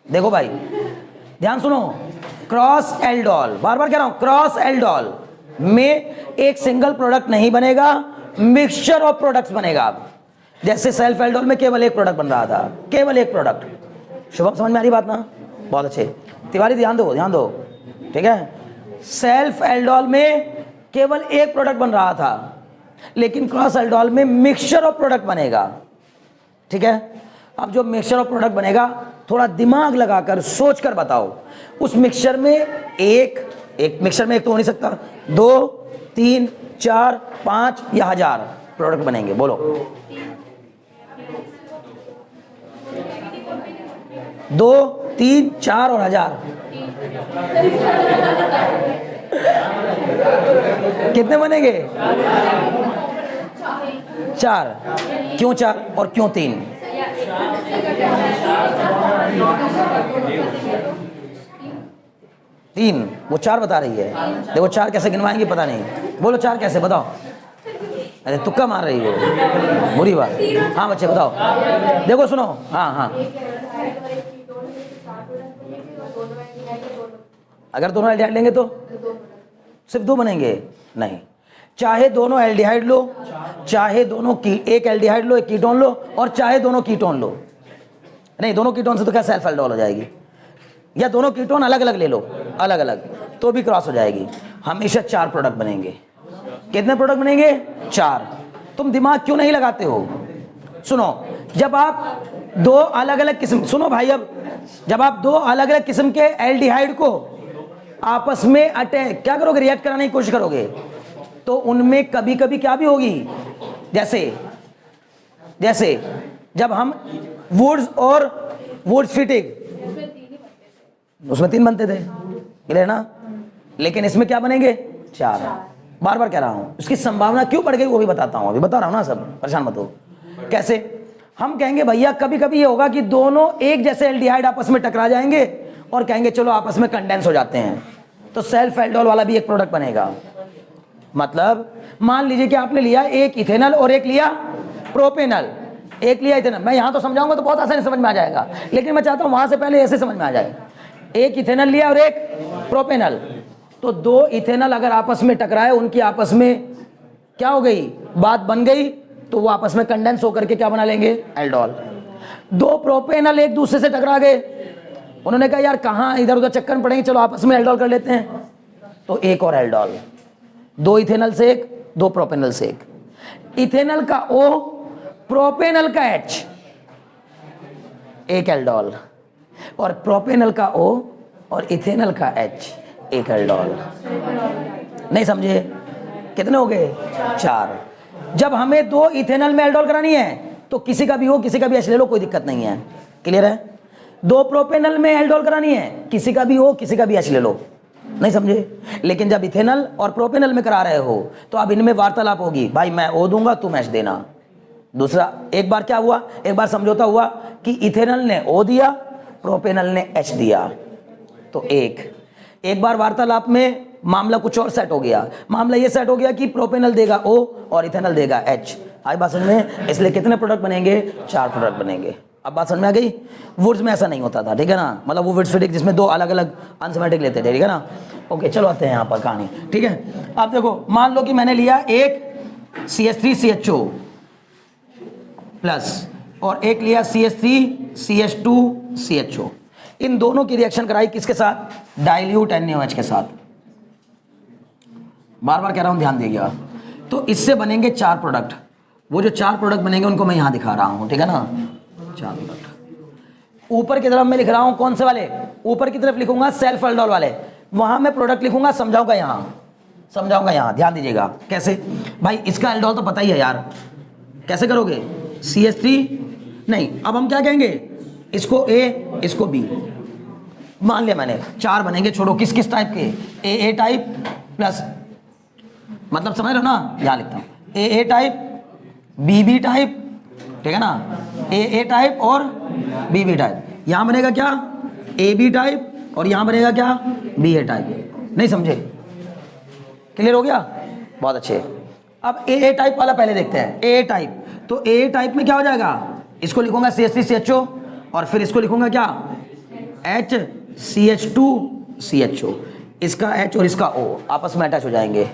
देखो भाई ध्यान सुनो, क्रॉस एल्डोल, बार बार कह रहा हूं, क्रॉस एल्डोल में एक सिंगल प्रोडक्ट नहीं बनेगा, मिक्सचर ऑफ प्रोडक्ट्स बनेगा। जैसे सेल्फ एल्डोल में केवल एक प्रोडक्ट बन रहा था, केवल एक प्रोडक्ट। शुभम समझ में आ रही बात ना, बहुत अच्छे। तिवारी ध्यान दो, ठीक है। सेल्फ एल्डोल में केवल एक प्रोडक्ट बन रहा था, लेकिन क्रॉस एल्डोल में मिक्सचर ऑफ प्रोडक्ट बनेगा, ठीक है। अब जो मिक्सचर ऑफ प्रोडक्ट बनेगा, थोड़ा दिमाग लगाकर सोच कर बताओ, उस मिक्सचर में एक मिक्सचर में एक तो हो नहीं सकता, 2, 3, 4, 5 या 1000 प्रोडक्ट बनेंगे, बोलो। 2, 3, 4 और 1000 कितने बनेंगे, 4। क्यों 4 और क्यों 3? तीन, वो 4 बता रही है। देखो 4 कैसे गिनवाएंगे पता नहीं, बोलो 4 कैसे बताओ। अरे तुक्का मार रही हो, बुरी बात। हाँ बच्चे बताओ, देखो सुनो, हाँ अगर दोनों एल्डिहाइड लेंगे तो सिर्फ 2 बनेंगे, नहीं, चाहे दोनों एल्डिहाइड लो, चाहे दोनों की एक एल्डिहाइड लो, एक कीटोन लो, और चाहे दोनों कीटोन लो, नहीं दोनों कीटोन से तो क्या सेल्फ एल्डोल हो जाएगी, या दोनों कीटोन अलग अलग ले लो, अलग अलग तो भी क्रॉस हो जाएगी। हमेशा 4 प्रोडक्ट बनेंगे। कितने प्रोडक्ट बनेंगे, 4। तुम दिमाग क्यों नहीं लगाते हो? सुनो, जब आप 2 अलग अलग किस्म, सुनो भाई, अब जब आप 2 अलग अलग किस्म के एल्डिहाइड को आपस में अटैक क्या करोगे, रिएक्ट कराने की कोशिश करोगे, तो उनमें कभी कभी क्या भी होगी, जैसे जब हम वुड्स और वुड्स फिटिंग, उसमें 3 बनते थे, क्लियर ना, लेकिन इसमें क्या बनेंगे, 4। बार बार कह रहा हूं, उसकी संभावना क्यों बढ़ गई वो भी बताता हूं, अभी बता रहा हूं ना, सब परेशान मत हो। कैसे, हम कहेंगे भैया कभी कभी ये होगा कि दोनों एक जैसे एल्डिहाइड आपस में टकरा जाएंगे और कहेंगे चलो आपस में कंडेंस हो जाते हैं, तो सेल्फ एल्डोल वाला भी एक प्रोडक्ट बनेगा। मतलब मान लीजिए कि आपने लिया एक इथेनॉल और एक लिया प्रोपेनॉल, एक लिया इथेनॉल, मैं यहां तो समझाऊंगा तो बहुत आसानी समझ में आ जाएगा, लेकिन मैं चाहता हूं वहां से पहले ऐसे समझ में आ जाए। एक इथेनॉल लिया और एक प्रोपेनॉल, तो 2 इथेनॉल अगर आपस में टकराए, उनकी आपस में क्या हो गई, बात बन गई, तो वो आपस में कंडेंस होकर के क्या बना लेंगे, एल्डोल। 2 प्रोपेनॉल एक दूसरे से टकरा गए, उन्होंने कहा यार कहां इधर उधर चक्कर में पड़ेंगे, चलो आपस में एल्डोल कर लेते हैं, तो एक और एल्डोल। 2 इथेनॉल से एक, 2 प्रोपेनॉल से एक। इथेनॉल का O, प्रोपेनॉल का H, एक एल्डोल, और प्रोपेनॉल का O और इथेनॉल का H, एक एल्डोल। नहीं समझे, कितने हो गए, 4। जब हमें 2 इथेनॉल में एल्डोल करानी है तो किसी का भी O किसी का भी H ले लो, कोई दिक्कत नहीं है, क्लियर है। 2 प्रोपेनॉल में एल्डोल करानी है, किसी का भी O किसी का भी H ले लो, नहीं समझे। लेकिन जब इथेनॉल और प्रोपेनॉल में करा रहे हो तो अब इनमें वार्तालाप होगी, भाई मैं O दूंगा तुम H देना। दूसरा, एक बार क्या हुआ, एक बार समझौता हुआ कि इथेनॉल ने O दिया, प्रोपेनॉल ने H दिया, तो एक बार वार्तालाप में मामला कुछ और सेट हो गया, मामला ये सेट हो गया कि प्रोपेनॉल देगा O और इथेनॉल देगा H। आई बात समझ में, इसलिए कितने प्रोडक्ट बनेंगे, 4 प्रोडक्ट बनेंगे। अब बात समझ में आ गई। वुड्स में ऐसा नहीं होता था, ठीक है ना, मतलब वो वुड्स फिटिंग जिसमें 2 अलग अलग अनसिमेट्रिक लेते थे, ठीक है ना। ओके चलो आते हैं यहाँ पर कहानी, ठीक है। अब देखो मान लो कि मैंने लिया एक CH3CHO प्लस और एक लिया CH3CH2CHO, इन दोनों की रिएक्शन कराई किसके साथ, डाइल्यूट NaOH के साथ। बार बार कह रहा हूं ध्यान दीजिएगा। तो इससे बनेंगे 4 प्रोडक्ट, वो जो 4 प्रोडक्ट बनेंगे उनको मैं यहां दिखा रहा हूं, ठीक है ना, 4 प्रोडक्ट। ऊपर की तरफ मैं लिख रहा हूं कौन से वाले, ऊपर की तरफ लिखूंगा सेल्फ एल्डोल वाले, वहां मैं प्रोडक्ट लिखूंगा, समझाऊंगा यहां, समझाऊंगा यहाँ, ध्यान दीजिएगा। कैसे भाई, इसका एल्डोल तो पता ही है यार, कैसे करोगे? CH3 नहीं, अब हम क्या कहेंगे, इसको A इसको B, मान लिया मैंने 4 बनेंगे, छोड़ो किस किस टाइप के, AA टाइप प्लस, मतलब समझ रहे हो ना, यहाँ लिखता हूँ AA टाइप BB टाइप, ठीक है ना, AA टाइप और BB टाइप। यहाँ बनेगा क्या, AB टाइप और यहाँ बनेगा क्या, BA टाइप। नहीं समझे? क्लियर हो गया? बहुत अच्छे। अब AA टाइप वाला पहले देखते हैं। AA टाइप, तो AA टाइप में क्या हो जाएगा, इसको लिखूंगा CH3CHO और फिर इसको लिखूंगा क्या, HCH2CHO, इसका H और इसका O आपस में अटैच हो जाएंगे।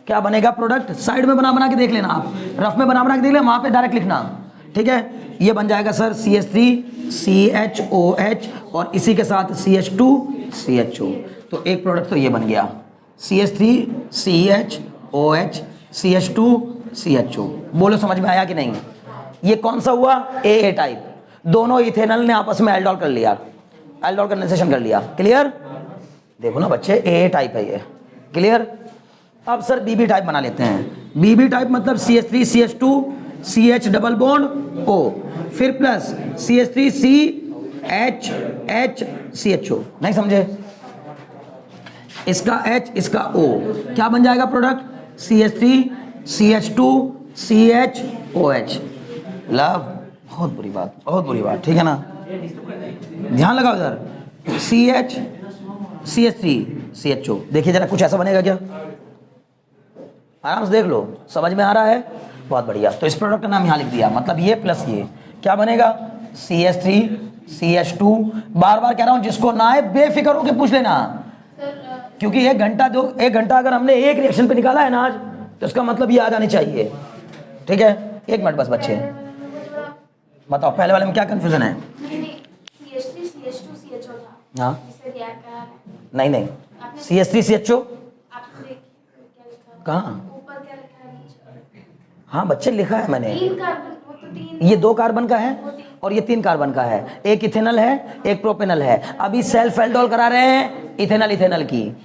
क्या बनेगा प्रोडक्ट, साइड में बना के देख लेना, आप रफ में बना के देख लेना, वहां पे डायरेक्ट लिखना, ठीक है। ये बन जाएगा सर CH3CHOH और इसी के साथ CH2CHO, तो एक प्रोडक्ट तो ये बन गया CH3CHOH CH2CHO। बोलो समझ में आया कि नहीं? ये कौन सा हुआ, AA टाइप, दोनों इथेनॉल ने आपस में एल्डोल कर लिया, एल्डोल कंडेंसेशन कर लिया। क्लियर? देखो ना बच्चे, AA टाइप है ये। क्लियर? अब सर BB टाइप बना लेते हैं। BB टाइप मतलब CH3CH2 CH double bond O, फिर प्लस CH3CHHCHO। नहीं समझे? इसका H इसका O, क्या बन जाएगा प्रोडक्ट, CH3CH2CHOH। लव, बहुत बुरी बात, बहुत बुरी बात, ठीक है ना, ध्यान लगाओ इधर, CH3CHO। देखिए जरा कुछ ऐसा बनेगा क्या, आराम से देख लो, समझ में आ रहा है? बहुत बढ़िया। तो इस प्रोडक्ट का नाम यहाँ लिख दिया, मतलब ये प्लस ये क्या बनेगा, CH3CH2। बार बार कह रहा हूँ, जिसको ना है बेफिक्र होकर पूछ लेना, क्योंकि 1 घंटा अगर हमने एक रिएक्शन पे निकाला है ना आज, तो उसका मतलब ये आ जानी चाहिए, ठीक है। 1 मिनट बस बच्चे, बताओ पहले वाले में क्या कंफ्यूजन है? हाँ नहीं CH3CHO कहाँ? हाँ बच्चे लिखा है मैंने, ये 2 कार्बन का है और ये 3 कार्बन का है, एक इथेनॉल है एक प्रोपेनॉल है। अभी सेल्फ एल्डोल करा रहे हैं इथेनॉल की,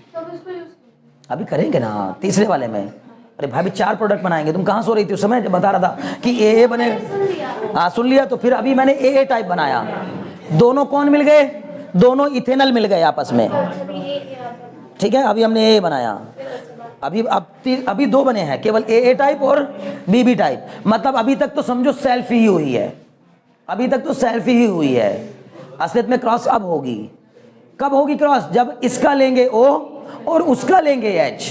अभी करेंगे ना तीसरे वाले में। अरे भाभी 4 प्रोडक्ट बनाएंगे, तुम कहाँ सो रही थी उस समय जब बता रहा था कि AA बनेगा? हाँ सुन लिया, तो फिर अभी मैंने AA टाइप बनाया। दोनों कौन मिल गए, दोनों इथेनॉल मिल गए आपस में, ठीक है। अभी हमने AA बनाया, अभी 2 बने हैं, केवल AA टाइप और BB टाइप। मतलब अभी तक तो समझो सेल्फ ही हुई है, अभी तक तो सेल्फ ही हुई है। असलियत में क्रॉस अब होगी। कब होगी क्रॉस? जब इसका लेंगे O और उसका लेंगे H,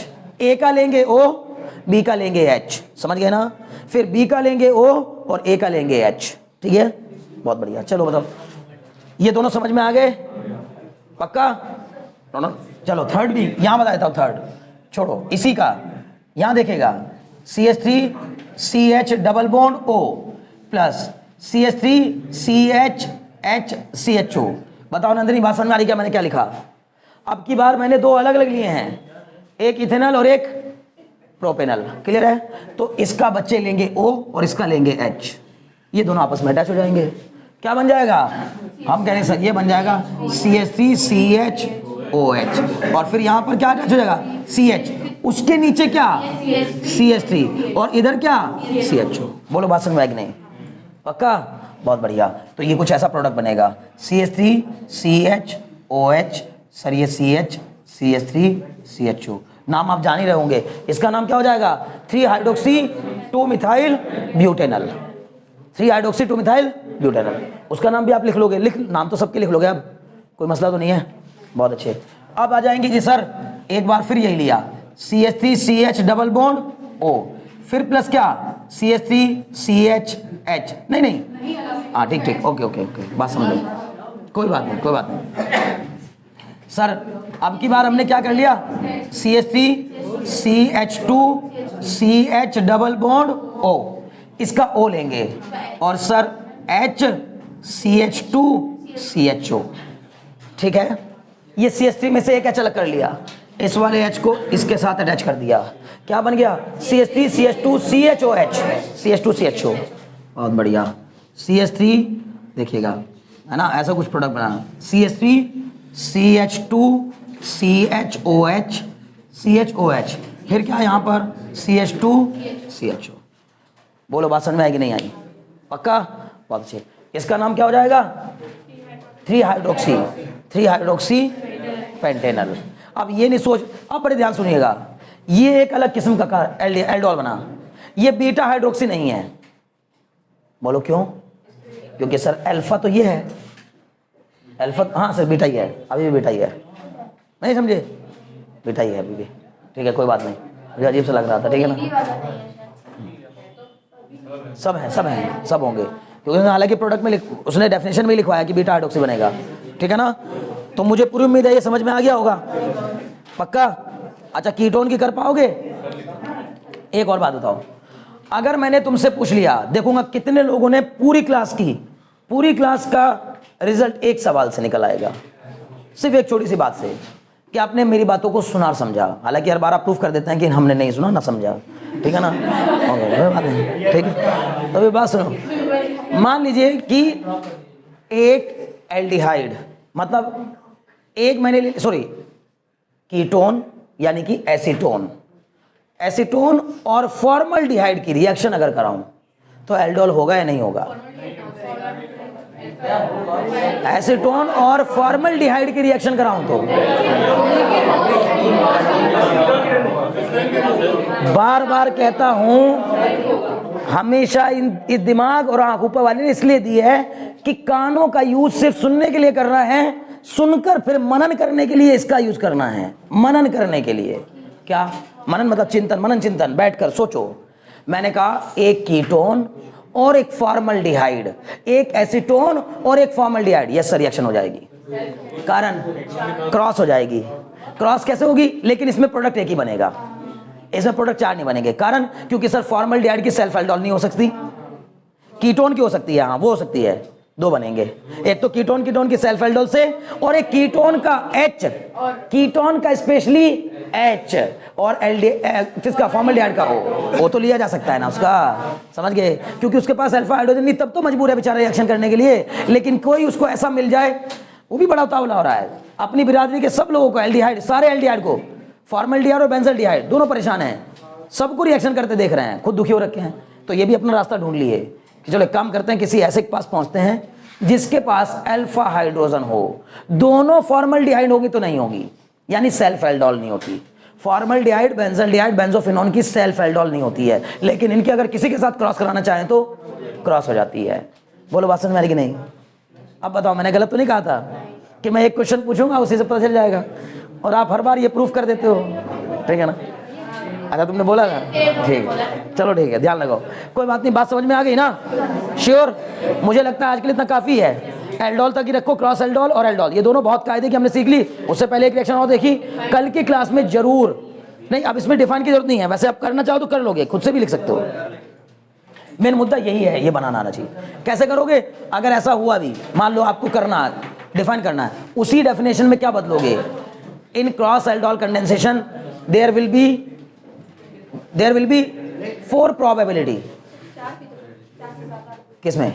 A का लेंगे O, B का लेंगे H, समझ गए ना। फिर B का लेंगे O और A का लेंगे H, ठीक है। बहुत बढ़िया, चलो बताओ, ये दोनों समझ में आ गए? पक्का? चलो थर्ड भी यहाँ बता देता हूँ। थर्ड छोड़ो, इसी का यहाँ देखेगा, CH3CH double bond O plus CH3CHHCHO। बताओ नंदिनी, बात समझ में आ रही क्या मैंने क्या लिखा? अब की बार मैंने 2 अलग अलग लिए हैं, एक इथेनॉल और एक प्रोपेनॉल। क्लियर है? तो इसका बच्चे लेंगे O और इसका लेंगे H, ये दोनों आपस में अटैच हो जाएंगे। क्या बन जाएगा? हम कह रहे हैं सर ये बन जाएगा CH3CHOH और फिर यहाँ पर क्या अटैच हो जाएगा, CH, उसके नीचे क्या, CH3 और इधर क्या, CHO। बोलो बात समझ में आई कि नहीं? पक्का? बहुत बढ़िया। तो ये कुछ ऐसा प्रोडक्ट बनेगा CH3CHOH, सर ये CH3CHO। नाम आप जान ही रहे होंगे, इसका नाम क्या हो जाएगा, 3-हाइड्रोक्सी-2-मिथाइल ब्यूटेनॉल, 3-हाइड्रोक्सी-2-मिथाइल ब्यूटेनॉल। उसका नाम भी आप लिख लोगे, नाम तो सबके लिख लोगे, अब कोई मसला तो नहीं है। बहुत अच्छे। अब आ जाएंगे जी सर, एक बार फिर यही लिया, CH3CH डबल बॉन्ड O, फिर प्लस क्या, CH3CHH। नहीं हाँ ठीक, ओके, बात समझ लो, कोई बात नहीं। सर अब की बार हमने क्या कर लिया, CH3CH2CH डबल बॉन्ड O, इसका O लेंगे और सर HCH2CHO, ठीक है। ये CH3 में से एक H अलग कर लिया, इस वाले H को इसके साथ अटैच कर दिया, क्या बन गया, CH3CH2CHOH, CH2CHO। बहुत बढ़िया। CH3 देखिएगा, है ना, ऐसा कुछ प्रोडक्ट बना, CH3CH2CHOH, फिर क्या है यहाँ पर CH2 CHO। बोलो बात समझ में आएगी नहीं आई? पक्का? बहुत अच्छे। इसका नाम क्या हो जाएगा? 3 हाइड्रोक्सी पेंटेनल। अब ये नहीं सोच, अब बड़े ध्यान सुनिएगा, ये एक अलग किस्म का एल्डोल बना, ये बीटा हाइड्रोक्सी नहीं है। बोलो क्यों? क्योंकि सर अल्फा तो ये है, अल्फा हाँ सर बीटा ही है, अभी भी बीटा ही है, नहीं समझे? बीटा ही है अभी भी, ठीक है कोई बात नहीं, मुझे अजीब सा लग रहा था, ठीक है ना? सब है सब होंगे, क्योंकि हालांकि प्रोडक्ट में उसने डेफिनेशन में लिखवाया कि बीटा हाइड्रोक्सी बनेगा, ठीक है ना? तो मुझे पूरी उम्मीद है ये समझ में आ गया होगा, पक्का? अच्छा कीटोन की कर पाओगे? एक और बात बताओ, अगर मैंने तुमसे पूछ लिया, देखूंगा कितने लोगों ने पूरी क्लास का रिजल्ट एक सवाल से निकल आएगा, सिर्फ एक छोटी सी बात से, कि आपने मेरी बातों को सुना और समझा। हालांकि हर बार आप प्रूफ कर देते हैं कि हमने नहीं सुना ना समझा, ठीक है ना? बात नहीं, ठीक है? तो अभी बात सुनो, मान लीजिए कि एक एल्डिहाइड, मतलब एक मैंने सॉरी कीटोन यानी कि एसीटोन और फॉर्मल्डिहाइड की रिएक्शन अगर कराऊं तो एल्डोल होगा या नहीं होगा? एसीटोन और फॉर्मल्डिहाइड की रिएक्शन कराऊं तो बार बार कहता हूं, हमेशा इस दिमाग और आंख ऊपर वाले ने इसलिए दी है कि कानों का यूज सिर्फ सुनने के लिए कर रहा है, सुनकर फिर मनन करने के लिए इसका यूज करना है। मनन करने के लिए क्या? मनन मतलब चिंतन, मनन चिंतन, बैठकर सोचो। मैंने कहा एक कीटोन और एक फॉर्मल्डिहाइड, एक एसीटोन और एक फॉर्मल्डिहाइड, यस सर रिएक्शन हो जाएगी, कारण क्रॉस हो जाएगी। क्रॉस कैसे होगी? लेकिन इसमें प्रोडक्ट एक ही बनेगा, इसमें प्रोडक्ट 4 नहीं बनेंगे। कारण क्योंकि सर फॉर्मल्डिहाइड की सेल्फ एल्डोल नहीं हो सकती, कीटोन की हो सकती है, हाँ वो हो सकती है, 2 बनेंगे, एक तो कीटोन की सेल्फ एल्डोल से, और एक कीटोन का H, कीटोन का स्पेशली H, और किसका? फॉर्मल्डिहाइड का वो तो लिया जा सकता है ना उसका, समझ गए? क्योंकि उसके पास अल्फा हाइड्रोजन नहीं, तब तो मजबूर है बेचारा रिएक्शन करने के लिए, लेकिन कोई उसको ऐसा मिल जाए, वो भी बड़ा उतावला हो रहा है। अपनी बिरादरी के सब लोगों को एल्डिहाइड, सारे एल्डिहाइड को, फॉर्मल्डिहाइड और बेंजल्डिहाइड दोनों परेशान हैं, सबको रिएक्शन करते देख रहे हैं, खुद दुखी हो रखे हैं। तो ये भी अपना रास्ता ढूंढ लिए कि चलो एक काम करते हैं, किसी ऐसे के पास पहुंचते हैं जिसके पास अल्फा हाइड्रोजन हो, दोनों फॉर्मल्डिहाइड होगी तो नहीं होगी, यानी सेल्फ एल्डोल नहीं होती। फॉर्मल्डिहाइड, बेंजल्डिहाइड, बेंजोफिनोन की सेल्फ एल्डोल नहीं होती है, लेकिन इनके अगर किसी के साथ क्रॉस कराना चाहें तो क्रॉस हो जाती है। बोलो बात समझ में आ रही कि नहीं? अब बताओ मैंने गलत तो नहीं कहा था कि मैं एक क्वेश्चन पूछूंगा उसी से पता चल जाएगा, और आप हर बार ये प्रूफ कर देते हो, ठीक है ना? अच्छा तुमने बोला ना, ठीक है, चलो ठीक है, ध्यान लगाओ, कोई बात नहीं, बात समझ में आ गई ना? श्योर? मुझे लगता है आज के लिए इतना काफ़ी है। एल्डोल तक ही रखो, क्रॉस एल्डोल और एल्डोल, ये दोनों बहुत कायदे की हमने सीख ली। उससे पहले एक रिएक्शन और देखी, कल की क्लास में जरूर, नहीं अब इसमें डिफाइन की जरूरत नहीं है, वैसे आप करना चाहो तो कर लोगे, खुद से भी लिख सकते हो। मेन मुद्दा यही है, ये बनाना आना चाहिए। कैसे करोगे? अगर ऐसा हुआ भी, मान लो आपको करना है, डिफाइन करना है, उसी डेफिनेशन में क्या बदलोगे? In cross aldol condensation there will be 4 probability. किसमें?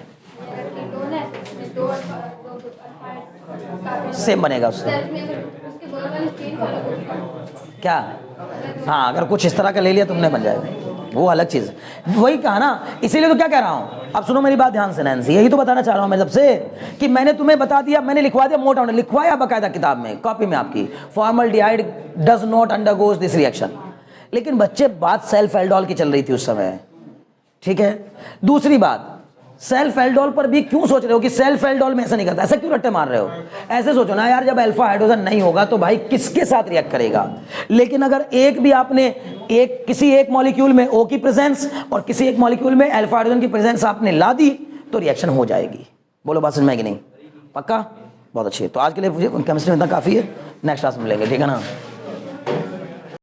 सेम बनेगा उससे क्या? हाँ अगर कुछ इस तरह का ले लिया तुमने बन जाएगा, वो अलग चीज़। वही कहा ना, इसीलिए तो क्या कह रहा हूँ, अब सुनो मेरी बात ध्यान से नैन्सी, यही तो बताना चाह रहा हूँ मैं सबसे, कि मैंने तुम्हें बता दिया, मैंने लिखवा दिया, मोटा लिखवाया बाकायदा किताब में, कॉपी में आपकी, formaldehyde does not undergoes this reaction. लेकिन बच्चे बात सेल्फ एल्डोल की चल रही थी उस समय, ठीक है? दूसरी बात, सेल्फ एल्डोल पर भी क्यों सोच रहे हो कि सेल्फ एल्डोल में ऐसा नहीं करता? ऐसा क्यों रट्टे मार रहे हो? ऐसे सोचो ना यार, जब अल्फा हाइड्रोजन नहीं होगा तो भाई किसके साथ रिएक्ट करेगा? लेकिन अगर एक भी आपने किसी एक मॉलिक्यूल में O की प्रेजेंस और किसी एक मॉलिक्यूल में अल्फा हाइड्रोजन की प्रेजेंस आपने ला दी तो रिएक्शन हो जाएगी। बोलो बात समझ में आएगी नहीं? पक्का? बहुत अच्छी है। तो आज के लिए केमिस्ट्री में इतना काफ़ी है, नेक्स्ट क्लास में मिलेंगे, ठीक है ना?